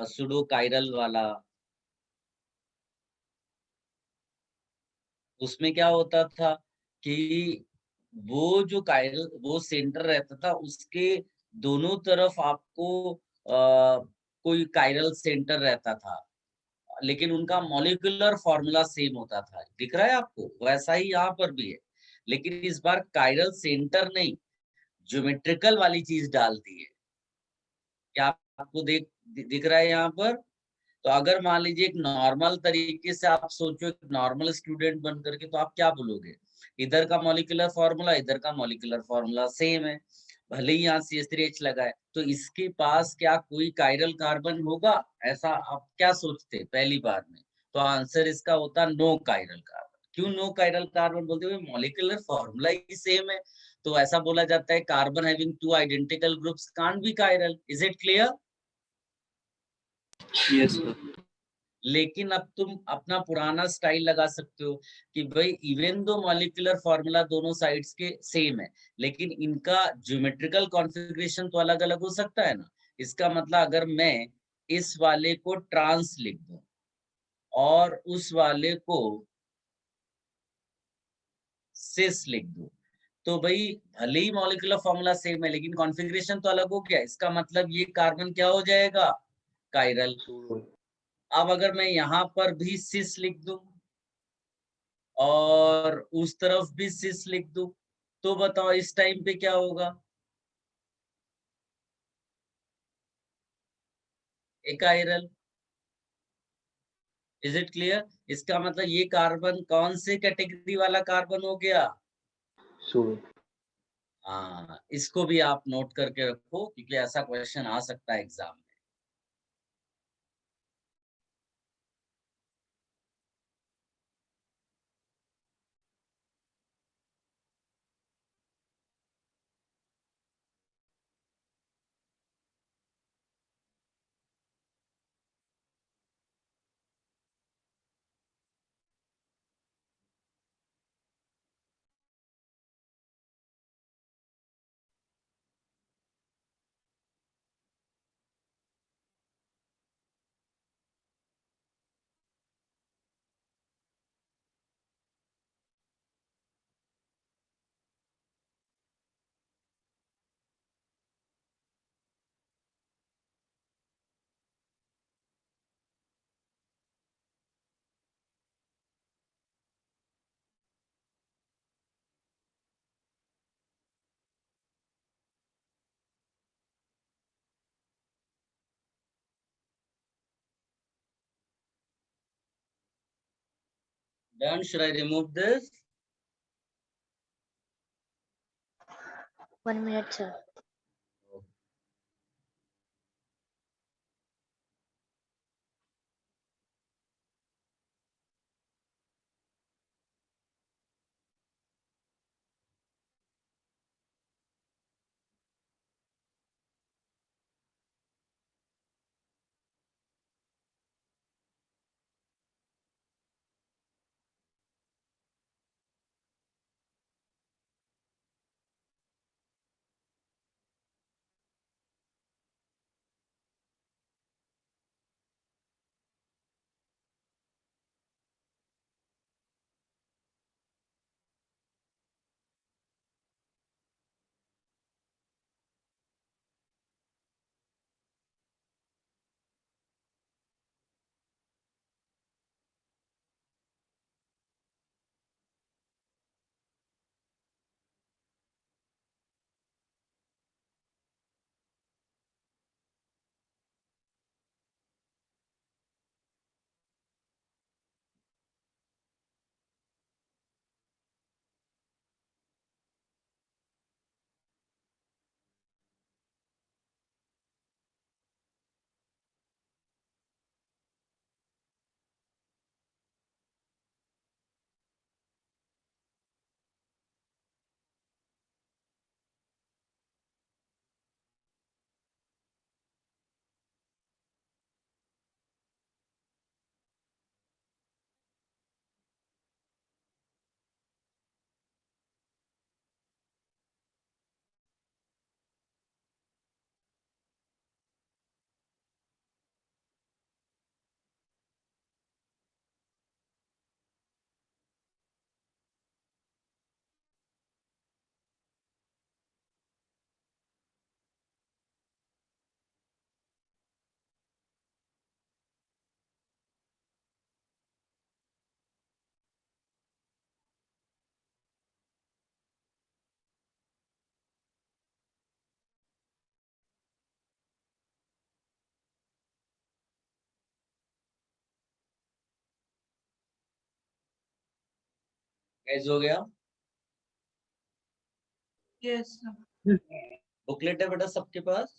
सुडो कायरल वाला। उसमें क्या होता था कि वो जो कायरल वो सेंटर रहता था, उसके दोनों तरफ आपको कोई कायरल सेंटर रहता था, लेकिन उनका मॉलिक्यूलर फॉर्मूला सेम होता था। दिख रहा है आपको? वैसा ही यहाँ पर भी है, लेकिन इस बार कायरल सेंटर नहीं, ज्योमेट्रिकल वाली चीज डाल दी है। क्या आपको दिख रहा है यहाँ पर? तो अगर मान लीजिए एक नॉर्मल तरीके से आप सोचो, एक नॉर्मल स्टूडेंट बन करके, तो आप क्या बोलोगे? इधर का मॉलिक्यूलर फॉर्मूला, इधर का मॉलिक्यूलर फॉर्मूला सेम है, भले ही यहाँ CH3H लगा है, तो इसके पास क्या कोई कायरल कार्बन होगा? ऐसा आप क्या सोचते पहली बार में? तो आंसर इसका होता नो कायरल कार्बन। क्यों नो कायरल कार्बन बोलते हुए? मॉलिक्यूलर फॉर्मूला ही सेम है, तो ऐसा बोला जाता है carbon having two identical groups can't be chiral. Is it clear? Yes sir. लेकिन अब तुम अपना पुराना स्टाइल लगा सकते हो कि भाई इवन दो मॉलिक्यूलर फॉर्मूला दोनों साइड्स के सेम है, लेकिन इनका ज्योमेट्रिकल कॉन्फ़िगरेशन तो अलग अलग हो सकता है ना। इसका मतलब अगर मैं इस वाले को ट्रांस लिख दूं और उस वाले को सिस लिख दूं, तो भाई भले ही मॉलिक्यूलर फॉर्मूला सेम है, लेकिन कॉन्फ़िगरेशन तो अलग हो गया। इसका मतलब ये कार्बन क्या हो जाएगा? कायरल। अब अगर मैं यहाँ पर भी सिस लिख दूं और उस तरफ भी सिस लिख दूं, तो बताओ इस टाइम पे क्या होगा? एकाइरल। Is it clear? इसका मतलब ये कार्बन कौन से कैटेगरी वाला कार्बन हो गया? हाँ, इसको भी आप नोट करके रखो, क्योंकि ऐसा क्वेश्चन आ सकता है एग्जाम में। Then should I remove this? 1 minute, sir. Guys हो गया? Yes, sir. बुकलेट है बेटा सबके पास?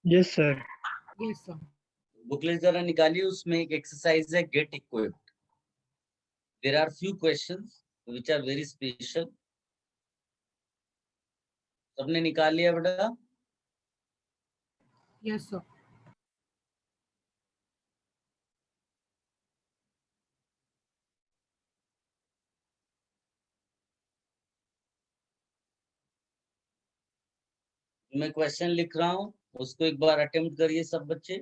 Yes, sir. Yes, sir. Booklet जरा निकालिए, उसमें एक एक्सरसाइज है get equipped. There are few questions which are very special. सबने निकाल लिया बेटा? Yes, sir. मैं क्वेश्चन लिख रहा हूँ, उसको एक बार अटेम्प्ट करिए सब बच्चे.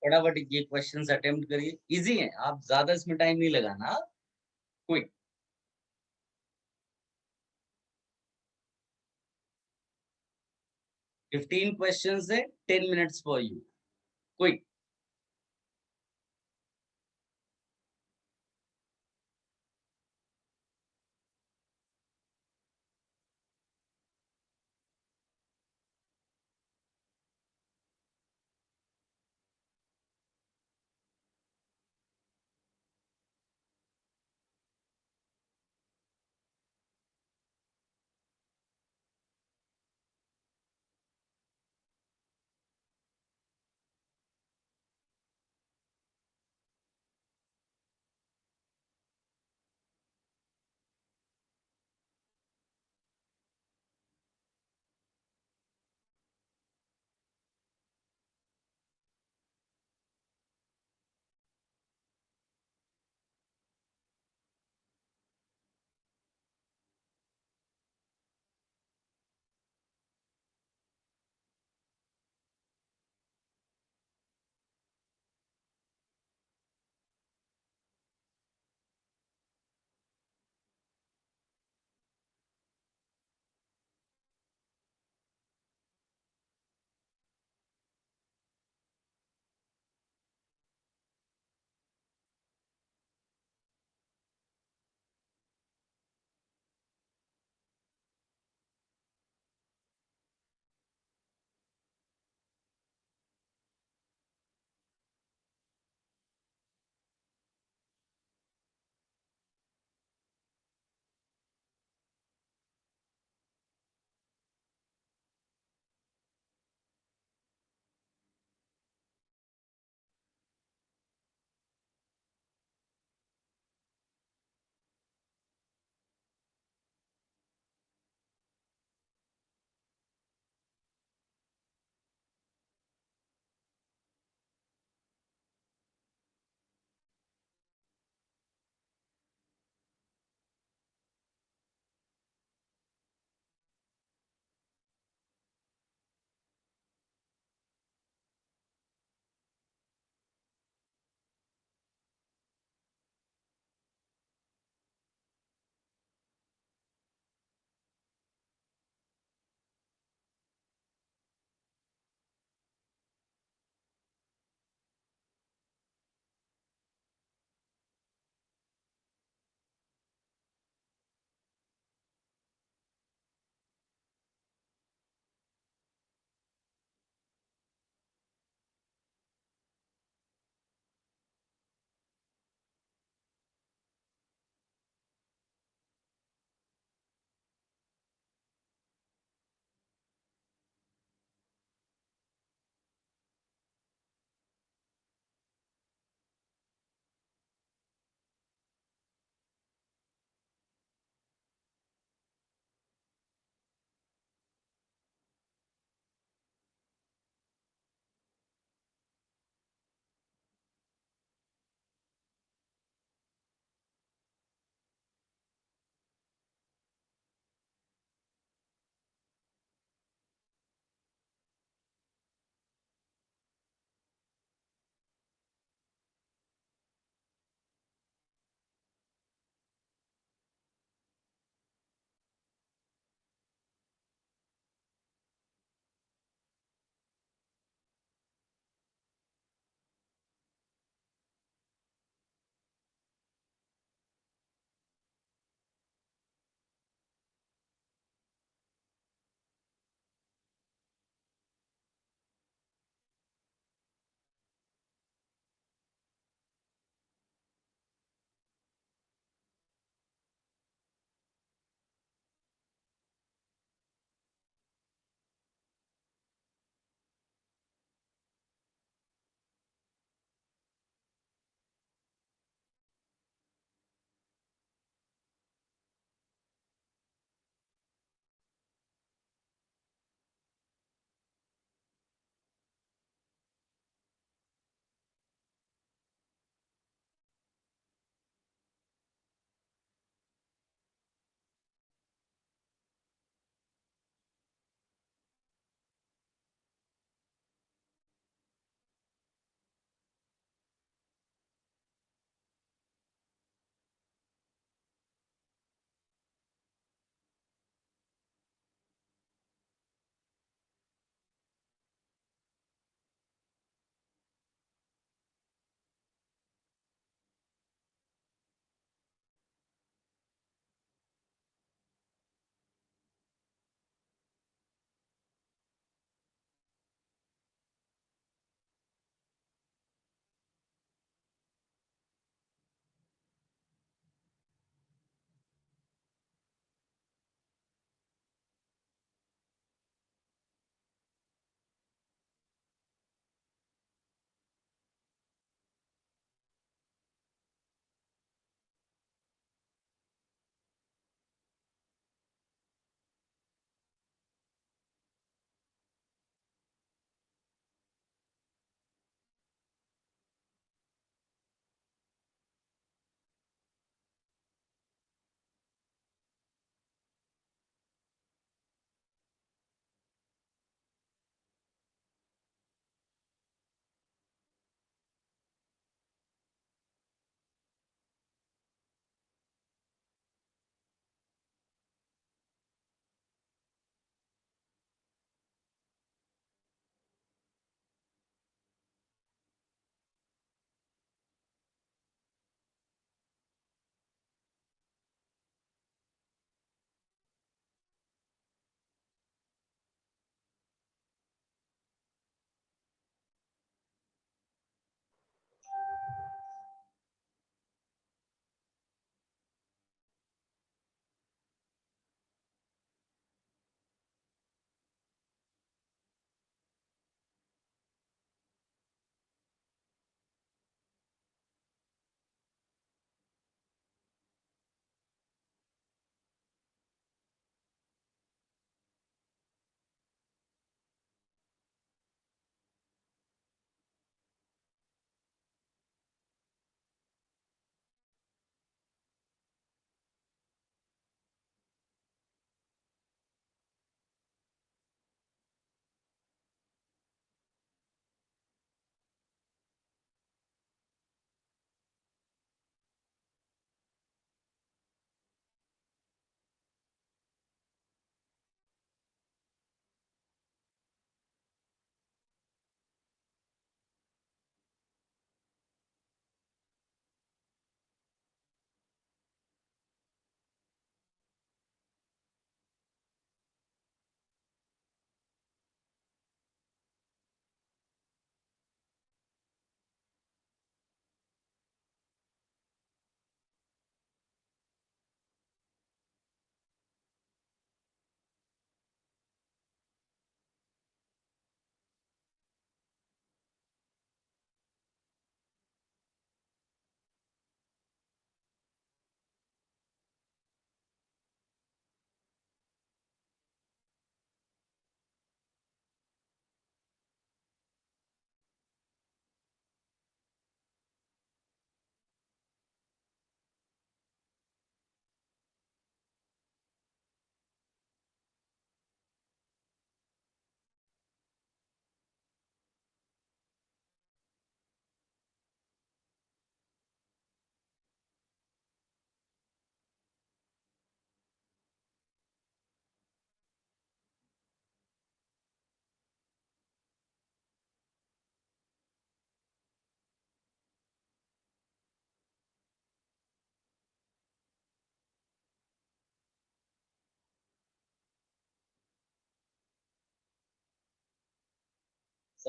फटाफट ये क्वेश्चंस अटेम्प्ट करिए, इजी है, आप ज्यादा इसमें टाइम नहीं लगाना. क्विक. फिफ्टीन क्वेश्चंस है, 10 minutes फॉर यू. क्विक.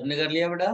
सबने कर लिया बेटा?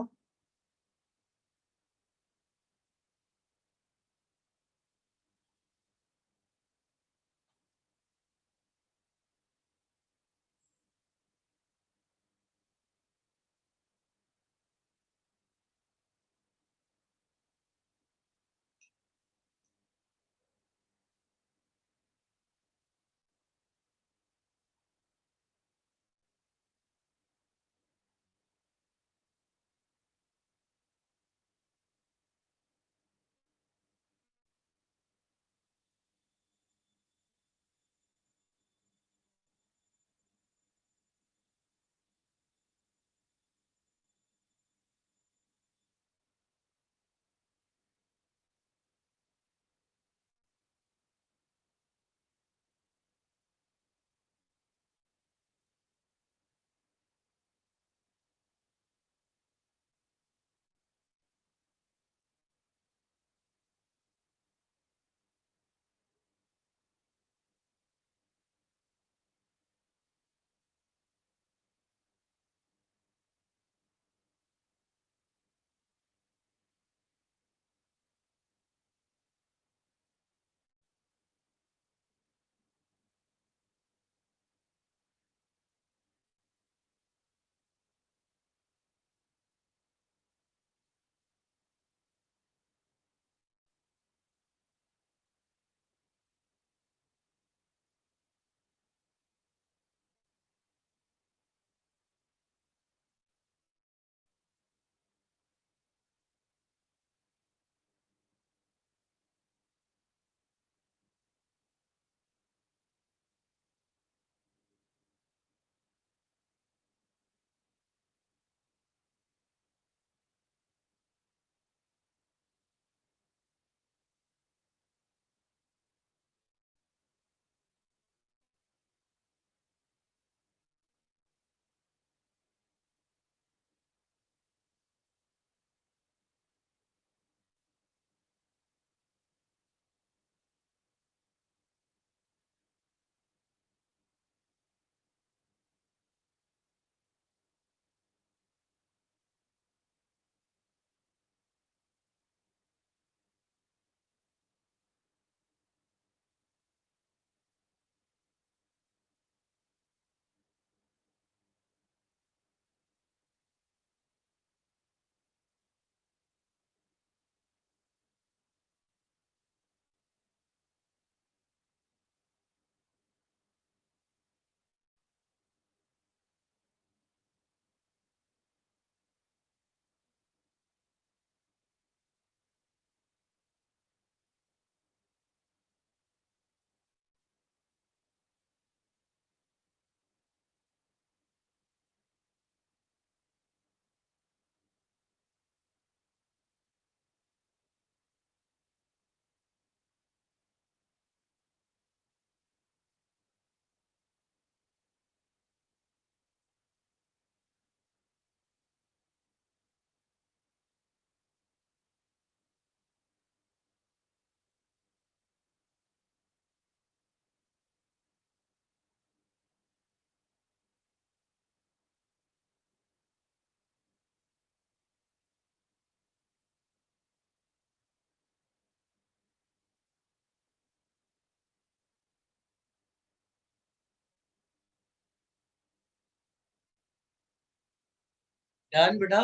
डन बेटा?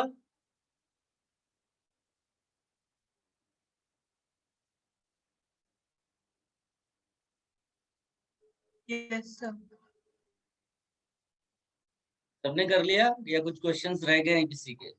Yes, sir. सबने कर लिया या कुछ क्वेश्चंस रह गए हैं किसी के?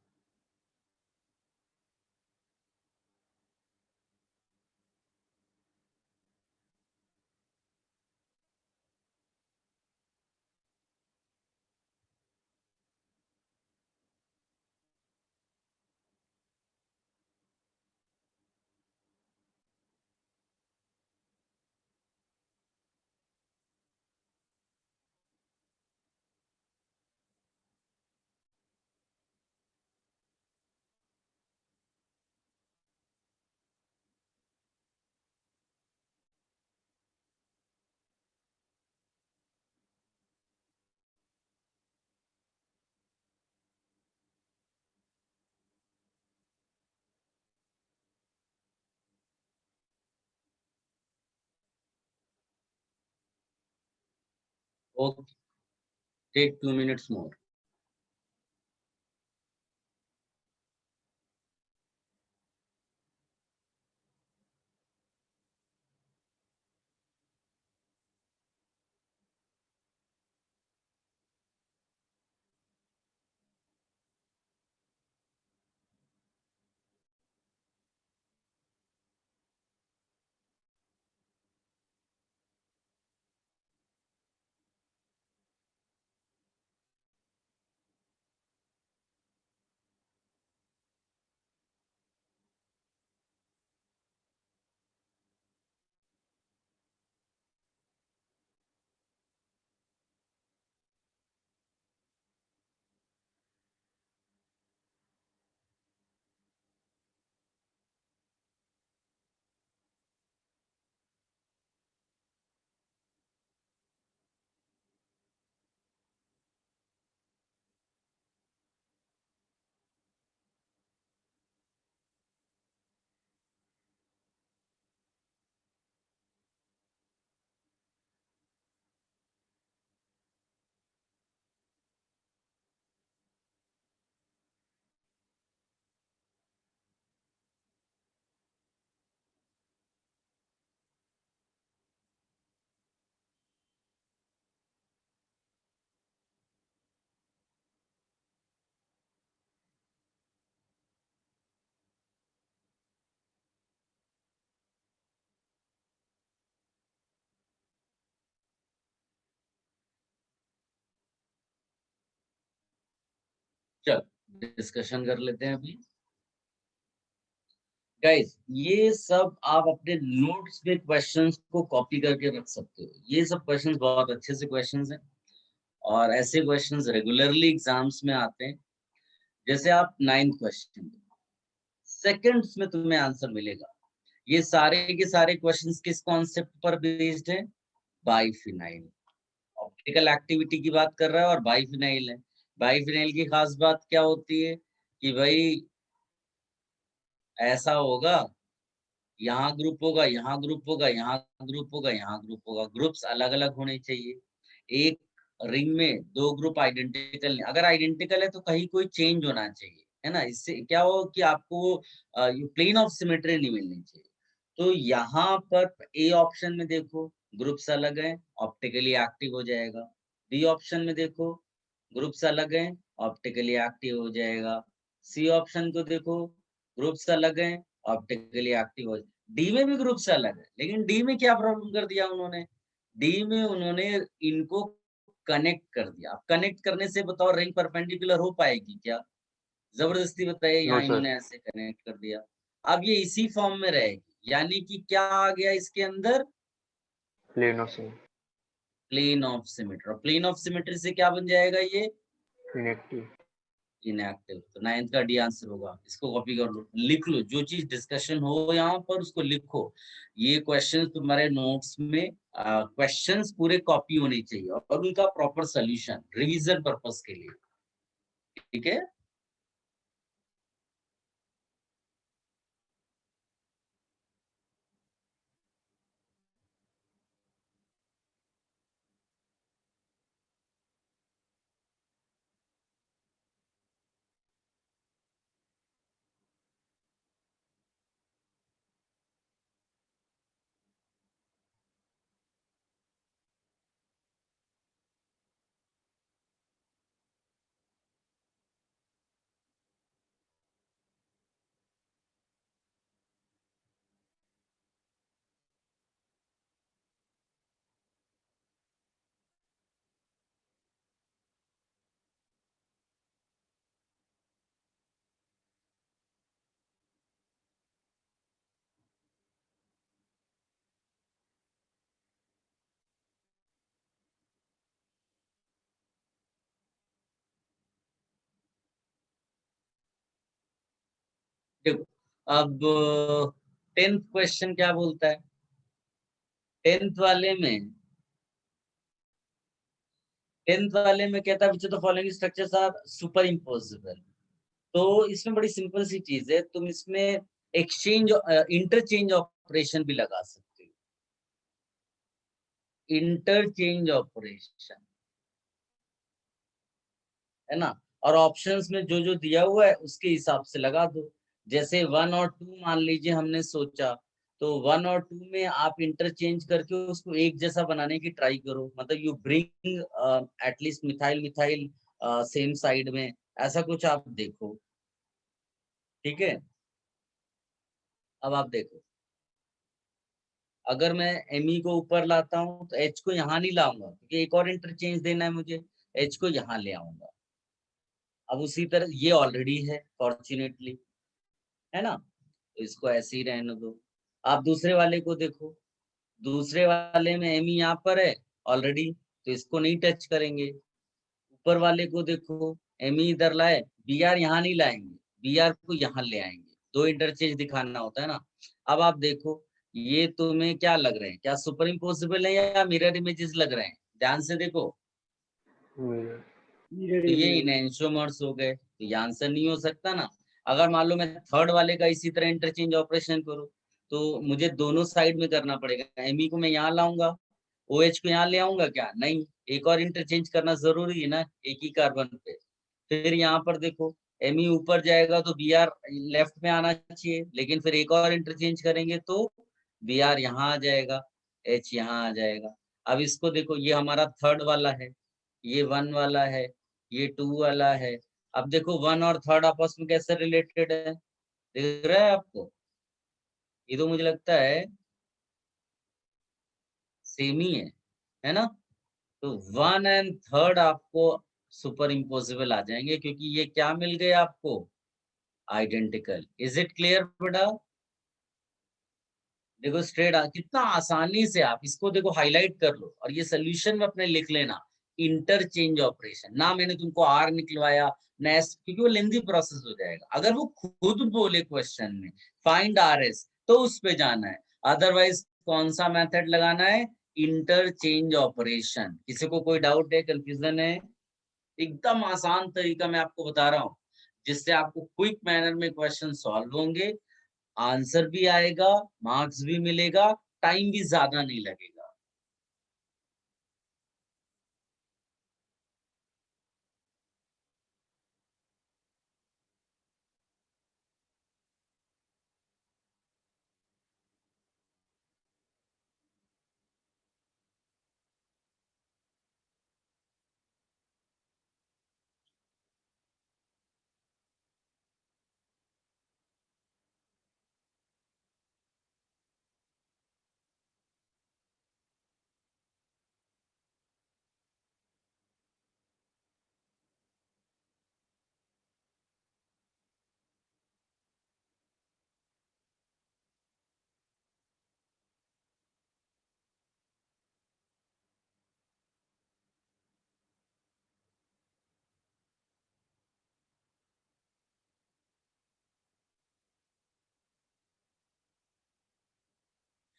Okay, take 2 minutes more. चल डिस्कशन कर लेते हैं अभी। गाइस, ये सब आप अपने नोट्स में क्वेश्चंस को कॉपी करके रख सकते हो। ये सब क्वेश्चंस बहुत अच्छे से क्वेश्चंस हैं और ऐसे क्वेश्चंस रेगुलरली एग्जाम्स में आते हैं। जैसे आप 9th क्वेश्चन, सेकंड्स में तुम्हें आंसर मिलेगा। ये सारे के सारे क्वेश्चंस किस कॉन्सेप्ट पर बेस्ड है? बाइफिनाइल। ऑप्टिकल एक्टिविटी की बात कर रहा है और बाइफिनाइल है। बाइफिनाइल की खास बात क्या होती है कि भाई ऐसा होगा, यहाँ ग्रुप होगा, यहाँ ग्रुप होगा, यहाँ ग्रुप होगा, यहाँ ग्रुप होगा। ग्रुप्स अलग अलग होने चाहिए। एक रिंग में 2 ग्रुप आइडेंटिकल नहीं, अगर आइडेंटिकल है तो कहीं कोई चेंज होना चाहिए, है ना। इससे क्या हो कि आपको प्लेन ऑफ सिमेट्री नहीं मिलनी चाहिए। तो यहाँ पर ए ऑप्शन में देखो, ग्रुप्स अलग हैं, ऑप्टिकली एक्टिव हो जाएगा। बी ऑप्शन में देखो, ग्रुप्स अलग हैं, ऑप्टिकली एक्टिव हो जाएगा। सी ऑप्शन को देखो, ग्रुप्स अलग हैं, ऑप्टिकली एक्टिव हो। डी में भी ग्रुप्स अलग है, लेकिन डी में क्या प्रॉब्लम कर दिया उन्होंने? डी में उन्होंने इनको कनेक्ट कर दिया। अब कनेक्ट करने से बताओ रिंग परपेंडिकुलर हो पाएगी क्या? जबरदस्ती बताइए, नो यहाँ सर। इन्होंने ऐसे कनेक्ट कर दिया। अब ये इसी फॉर्म में रहेगी, यानी कि क्या आ गया इसके अंदर? Plane of symmetry. Plane of symmetry. Plane of symmetry से क्या बन जाएगा? ये इनएक्टिव। इनएक्टिव। तो 9th का डी आंसर होगा। इसको कॉपी कर लो, लिख लो, जो चीज डिस्कशन हो यहाँ पर उसको लिखो। ये क्वेश्चन तुम्हारे नोट्स में क्वेश्चंस पूरे कॉपी होने चाहिए और उनका प्रॉपर सोल्यूशन रिवीजन पर्पस के लिए, ठीक है। देखो, अब 10th क्वेश्चन क्या बोलता है? 10th वाले में 10th वाले में कहता है which of the following structures are superimposable. तो इसमें बड़ी सिंपल सी चीज है, तुम इसमें एक्सचेंज इंटरचेंज ऑपरेशन भी लगा सकते हो। इंटरचेंज ऑपरेशन है ना। और ऑप्शंस में जो जो दिया हुआ है उसके हिसाब से लगा दो। जैसे 1 और 2 मान लीजिए हमने सोचा, तो 1 और 2 में आप इंटरचेंज करके उसको एक जैसा बनाने की ट्राई करो, मतलब you bring at least methyl methyl same side में, ऐसा कुछ आप देखो। ठीक है, अब आप देखो, अगर मैं Me को ऊपर लाता हूँ तो H को यहाँ नहीं लाऊंगा क्योंकि एक और इंटरचेंज देना है मुझे, H को यहाँ ले आऊंगा। अब उसी तरह ये ऑलरेडी है फॉर्चुनेटली, है ना, तो इसको ऐसे ही रहने दो। आप दूसरे वाले को देखो, दूसरे वाले में Me यहाँ पर है ऑलरेडी, तो इसको नहीं टच करेंगे। ऊपर वाले को देखो, Me इधर लाए, Br यहाँ नहीं लाएंगे, Br को यहाँ ले आएंगे, दो इंटरचेंज दिखाना होता है ना। अब आप देखो, ये तुम्हें क्या लग रहे हैं, क्या सुपर इम्पोसिबल है या मिरर इमेजेस लग रहे हैं? ध्यान से देखो, तो ये इनएंशोमर्स हो गए, तो ये आंसर नहीं हो सकता ना। अगर मान लो मैं थर्ड वाले का इसी तरह इंटरचेंज ऑपरेशन करूं, तो मुझे दोनों साइड में करना पड़ेगा। Me को मैं यहाँ लाऊंगा, OH को यहाँ ले आऊंगा क्या? नहीं, एक और इंटरचेंज करना जरूरी है ना एक ही कार्बन पे। फिर यहाँ पर देखो, Me ऊपर जाएगा तो Br लेफ्ट में आना चाहिए, लेकिन फिर एक और इंटरचेंज करेंगे तो Br यहाँ आ जाएगा, H यहाँ आ जाएगा। अब इसको देखो, ये हमारा थर्ड वाला है, ये 1 वाला है, ये 2 वाला है। अब देखो 1 और थर्ड आपस में कैसे रिलेटेड है, दिख रहा है आपको? ये तो मुझे लगता है सेम ही है ना। तो 1 एंड थर्ड आपको सुपर इम्पोसिबल आ जाएंगे क्योंकि ये क्या मिल गए आपको, आइडेंटिकल। इज इट क्लियर बेटा? देखो स्ट्रेट कितना आसानी से आप इसको देखो हाईलाइट कर लो और ये सोल्यूशन में अपने लिख लेना, इंटरचेंज ऑपरेशन। ना मैंने तुमको आर निकलवाया ना एस, क्योंकि वो लेंदी प्रोसेस हो जाएगा। अगर वो खुद बोले क्वेश्चन में फाइंड आर एस तो उस पे जाना है, अदरवाइज कौन सा मेथड लगाना है, इंटरचेंज ऑपरेशन। किसी को कोई डाउट है, कंफ्यूजन है? एकदम आसान तरीका मैं आपको बता रहा हूँ जिससे आपको क्विक मैनर में क्वेश्चन सॉल्व होंगे, आंसर भी आएगा, मार्क्स भी मिलेगा, टाइम भी ज्यादा नहीं लगेगा।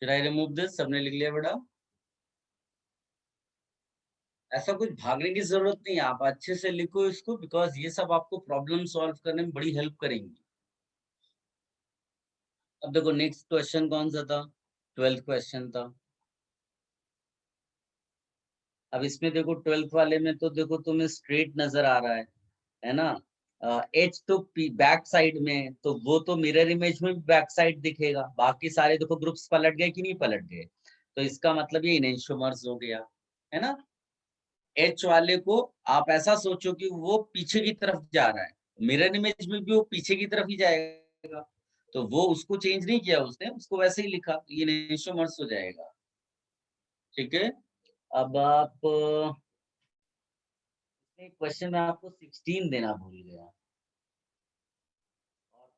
फिर आई रिमूव दिस, सबने लिख लिया बेटा? ऐसा कुछ भागने की जरूरत नहीं है, आप अच्छे से लिखो इसको, बिकॉज ये सब आपको प्रॉब्लम सॉल्व करने में बड़ी हेल्प करेंगी। अब देखो नेक्स्ट क्वेश्चन कौन सा था, 12th क्वेश्चन था। अब इसमें देखो 12th वाले में तो देखो तुम्हें स्ट्रेट नजर आ रहा है ना। एच तो बैक साइड में, तो वो तो मिरर इमेज में भी बैक साइड दिखेगा। बाकी सारे देखो ग्रुप्स पलट गए कि नहीं पलट गए, तो इसका मतलब ये इनएंशोमर्स हो गया, है ना। एच वाले को आप ऐसा सोचो कि वो पीछे की तरफ जा रहा है, मिरर इमेज में भी वो पीछे की तरफ ही जाएगा, तो वो उसको चेंज नहीं किया उसने, उसको वैसे ही लिखा, ये इनएंशोमर्स हो जाएगा। ठीक है, अब आप क्वेश्चन में आपको 16 देना भूल गया,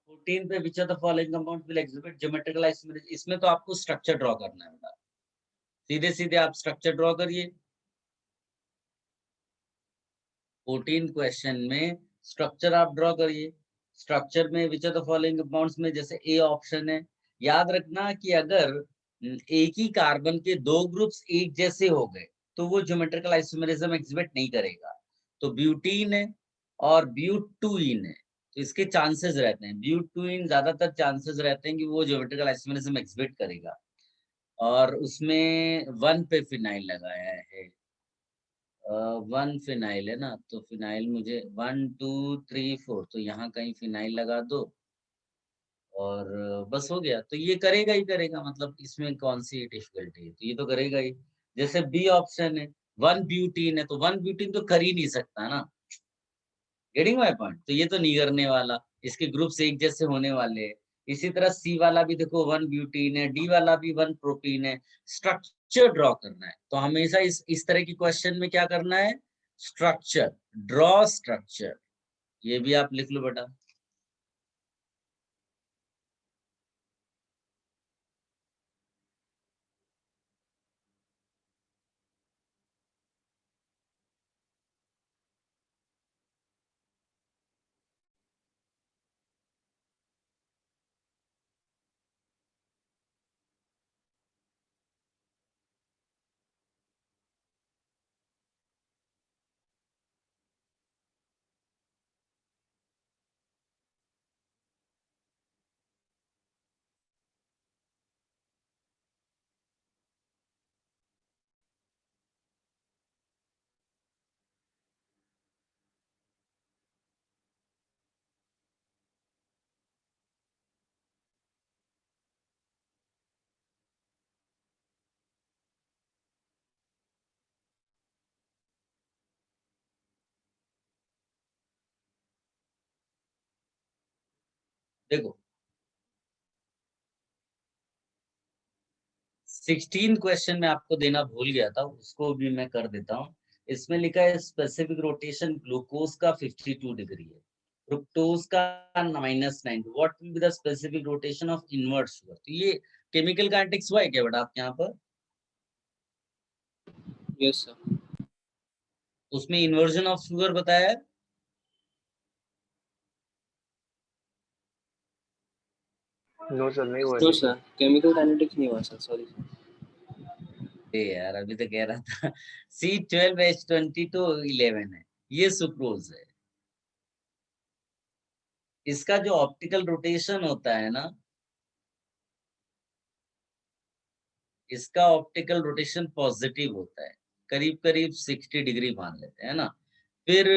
14 पे विच of the following compounds will exhibit geometrical isomerism. इसमें तो आपको स्ट्रक्चर ड्रॉ करना है बेटा, सीधे सीधे आप स्ट्रक्चर ड्रॉ करिए। 14 क्वेश्चन में स्ट्रक्चर आप ड्रॉ करिए। स्ट्रक्चर में विच ऑफ द फॉलोइंग कंपाउंड्स में जैसे ए ऑप्शन है, याद रखना कि अगर एक ही कार्बन के दो ग्रुप्स एक जैसे हो गए तो वो ज्योमेट्रिकल आइसोमेरिज्म एग्जिबिट नहीं करेगा। तो ब्यूटीन है और ब्यूटुइन है, तो इसके चांसेस रहते हैं, ब्यूटुइन ज्यादातर चांसेस रहते हैं कि वो ज्योमेट्रिकल आइसोमेरिज्म एग्जिबिट करेगा। और उसमें 1 पे फिनाइल लगाया है, वन फिनाइल है ना, तो फिनाइल मुझे 1 2 3 4, तो यहाँ कहीं फिनाइल लगा दो और बस हो गया। तो ये करेगा ही करेगा, मतलब इसमें कौन सी डिफिकल्टी है, तो ये तो करेगा ही। जैसे बी ऑप्शन है, 1 ब्यूटीन है, तो 1 ब्यूटीन तो कर ही नहीं सकता ना। Getting my point? तो ये तो नहीं करने वाला, इसके ग्रुप्स एक जैसे होने वाले हैं। इसी तरह सी वाला भी देखो 1 ब्यूटीन है, डी वाला भी 1 प्रोटीन है। स्ट्रक्चर ड्रॉ करना है, तो हमेशा इस तरह की क्वेश्चन में क्या करना है? Structure, draw structure. ये भी आप लिख लो बेटा। देखो 16 क्वेश्चन में आपको देना भूल गया था, उसको भी मैं कर देता हूँ। इसमें लिखा है स्पेसिफिक रोटेशन ग्लूकोज का 52 डिग्री है, फ्रुक्टोज का -90। What will be the specific rotation of invert sugar? तो ये केमिकल काइनेटिक्स हुआ है क्या बेटा आपके यहाँ पर? Yes sir. उसमें इन्वर्जन ऑफ शुगर बताया है। नो सर, नहीं हुआ नो लेकिन। सर, केमिकल काइनेटिक्स नहीं हुआ सर, सॉरी सर। ए यार, अभी तो कह रहा था C12H22 है, ये सुक्रोज है। इसका जो ऑप्टिकल रोटेशन होता है ना, इसका ऑप्टिकल रोटेशन पॉजिटिव होता है, करीब करीब 60 डिग्री मान लेते हैं ना। फिर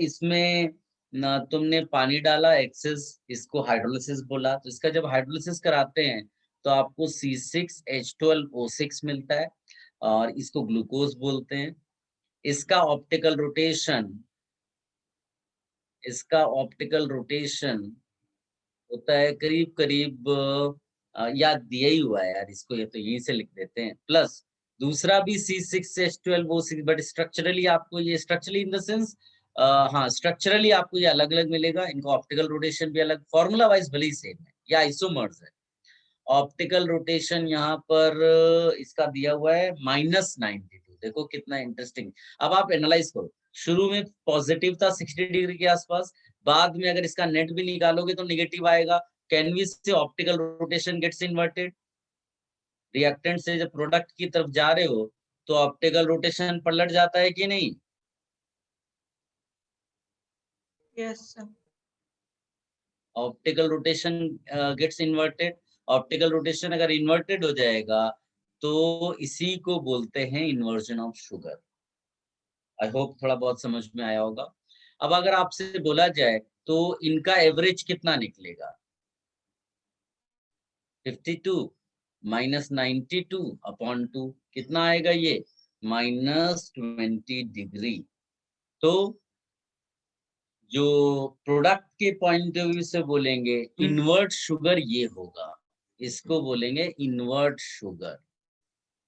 इसमें ना तुमने पानी डाला एक्सेस, इसको हाइड्रोलिसिस बोला, तो इसका जब हाइड्रोलिसिस कराते हैं तो आपको C6H12O6 मिलता है, और इसको ग्लूकोज बोलते हैं। इसका ऑप्टिकल रोटेशन, इसका ऑप्टिकल रोटेशन होता है करीब करीब याद दिया ही हुआ है यार इसको, ये तो यहीं से लिख देते हैं। प्लस दूसरा भी C6H12O6, बट स्ट्रक्चरली आपको ये, स्ट्रक्चरली इन द सेंस, हाँ स्ट्रक्चरली आपको ये अलग अलग मिलेगा, इनका ऑप्टिकल रोटेशन भी अलग, फॉर्मूला वाइज भले ही सेम है, या आइसोमर्स है। ऑप्टिकल रोटेशन यहाँ पर इसका दिया हुआ है -92। देखो कितना इंटरेस्टिंग। अब आप एनालाइज करो, शुरू में पॉजिटिव था 60 डिग्री के आसपास, बाद में अगर इसका नेट भी निकालोगे तो निगेटिव आएगा। Can we say optical rotation gets inverted? Reactant से जब प्रोडक्ट की तरफ जा रहे हो तो ऑप्टिकल रोटेशन पलट जाता है कि नहीं? Yes, sir. Optical rotation gets inverted. Optical rotation अगर इन्वर्टेड हो जाएगा तो इसी को बोलते हैं inversion of sugar. I hope थोड़ा बहुत समझ में आया होगा। अब अगर आपसे बोला जाए तो इनका एवरेज कितना निकलेगा? 52 -92 अपॉन 2, कितना आएगा ये? -20 डिग्री। तो जो प्रोडक्ट के पॉइंट ऑफ व्यू से बोलेंगे इन्वर्ट शुगर ये होगा, इसको बोलेंगे इन्वर्ट शुगर।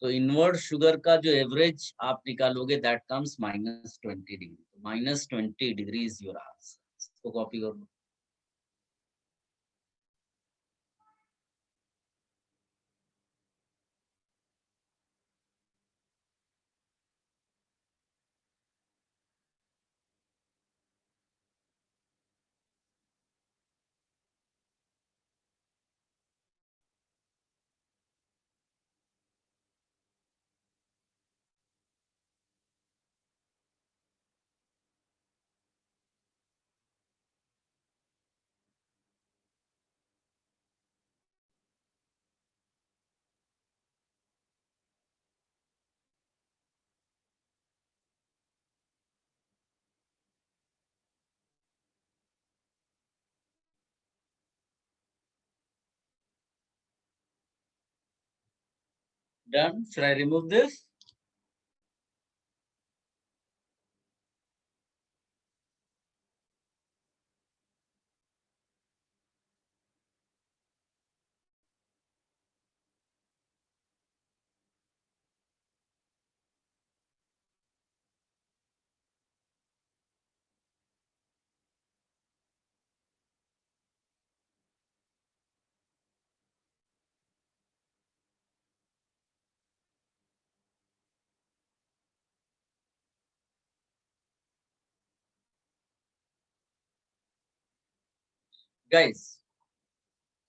तो इन्वर्ट शुगर का जो एवरेज आप निकालोगे that comes -20 degree. -20 degree is your answer. इसको कॉपी कर लो। Done. Should I remove this? Guys,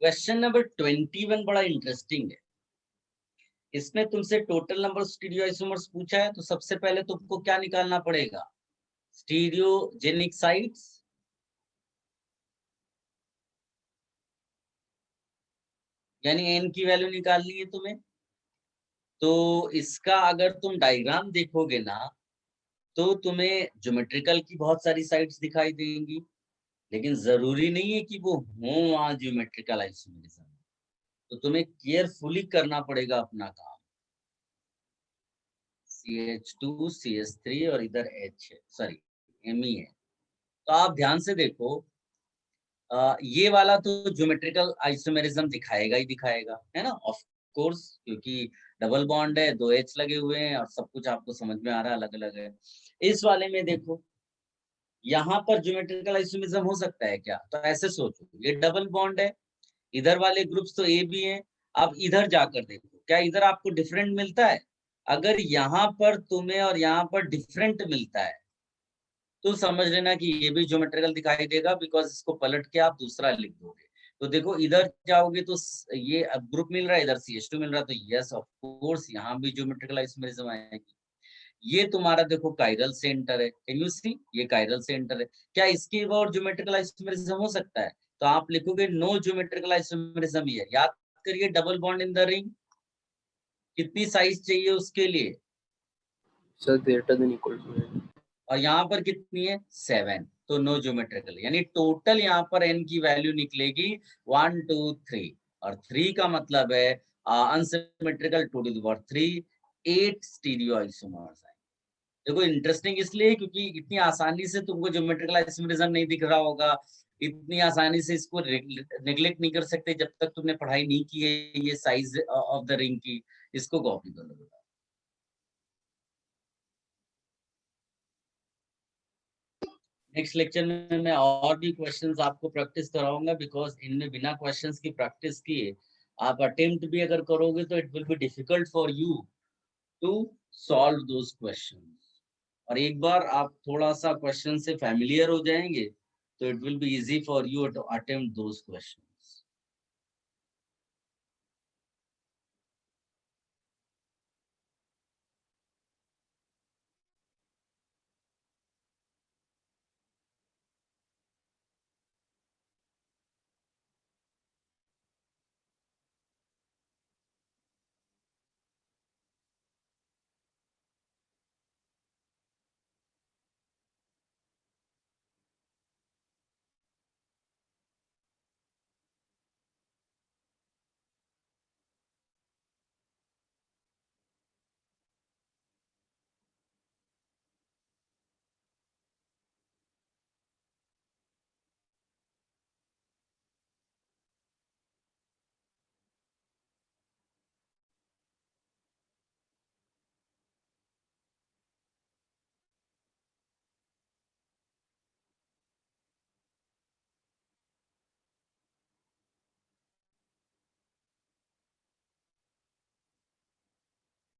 question number 21 बड़ा इंटरेस्टिंग है। इसमें तुमसे टोटल नंबर स्टीरियो आइसोमर्स पूछा है, तो सबसे पहले तुमको क्या निकालना पड़ेगा? स्टीरियोजेनिक साइट्स, यानी n की वैल्यू निकालनी है तुम्हें। तो इसका अगर तुम डायग्राम देखोगे ना, तो तुम्हें ज्योमेट्रिकल की बहुत सारी साइट्स दिखाई देंगी, लेकिन जरूरी नहीं है कि वो हो वहां ज्योमेट्रिकल आइसोमेरिज्म। तो तुम्हें केयरफुली करना पड़ेगा अपना काम। CH2 CH3 और इधर H है, सॉरी Me है। तो आप ध्यान से देखो, ये वाला तो ज्योमेट्रिकल आइसोमेरिज्म दिखाएगा ही दिखाएगा, है ना, ऑफ कोर्स, क्योंकि डबल बॉन्ड है, 2 H लगे हुए हैं और सब कुछ आपको समझ में आ रहा है, अलग अलग है। इस वाले में देखो, यहाँ पर ज्योमेट्रिकल आइसोमेरिज्म हो सकता है क्या? तो ऐसे सोचो, ये डबल बॉन्ड है, इधर वाले ग्रुप्स तो ए भी हैं। अब इधर जाकर देखो, क्या इधर आपको डिफरेंट मिलता है? अगर यहाँ पर तुम्हें और यहाँ पर डिफरेंट मिलता है, तो समझ लेना कि ये भी ज्योमेट्रिकल दिखाई देगा, बिकॉज इसको पलट के आप दूसरा लिख दोगे। तो देखो, इधर जाओगे तो ये अब ग्रुप मिल रहा है, इधर CH2 मिल रहा है, तो यस ऑफ कोर्स यहाँ भी ज्योमेट्रिकल आइसोमेरिज्म आएगी। ये तुम्हारा देखो काइरल सेंटर है, कैन यू सी, ये काइरल सेंटर है। क्या इसके और ज्योमेट्रिकल आइसोमेरिज्म हो सकता है? तो आप लिखोगे नो ज्योमेट्रिकल आइसोमेरिज्म हियर। याद करिए, double bond in the ring, कितनी साइज चाहिए उसके लिए? Sir greater than equal to, और यहाँ पर कितनी है? 7। तो नो ज्योमेट्रिकल, यानी टोटल यहाँ पर n की वैल्यू निकलेगी 1 2 3, और 3 का मतलब है unsymmetrical 2 to the power 3, 8 stereo isomers है। देखो, इंटरेस्टिंग इसलिए क्योंकि इतनी आसानी से तुमको ज्योमेट्रिकल आइसोमेरिज्म नहीं दिख रहा होगा, इतनी आसानी से इसको नेग्लेक्ट नहीं कर सकते जब तक तुमने पढ़ाई नहीं की है ये साइज ऑफ द रिंग की। इसको कॉपी कर लो बेटा। नेक्स्ट लेक्चर में मैं और भी क्वेश्चंस आपको प्रैक्टिस कराऊंगा, बिकॉज इनमें बिना क्वेश्चंस की प्रैक्टिस किए आप अटेम्प्ट भी अगर करोगे तो it will be difficult for you to solve those questions. और एक बार आप थोड़ा सा क्वेश्चन से फैमिलियर हो जाएंगे तो it will be easy for you to attempt those question.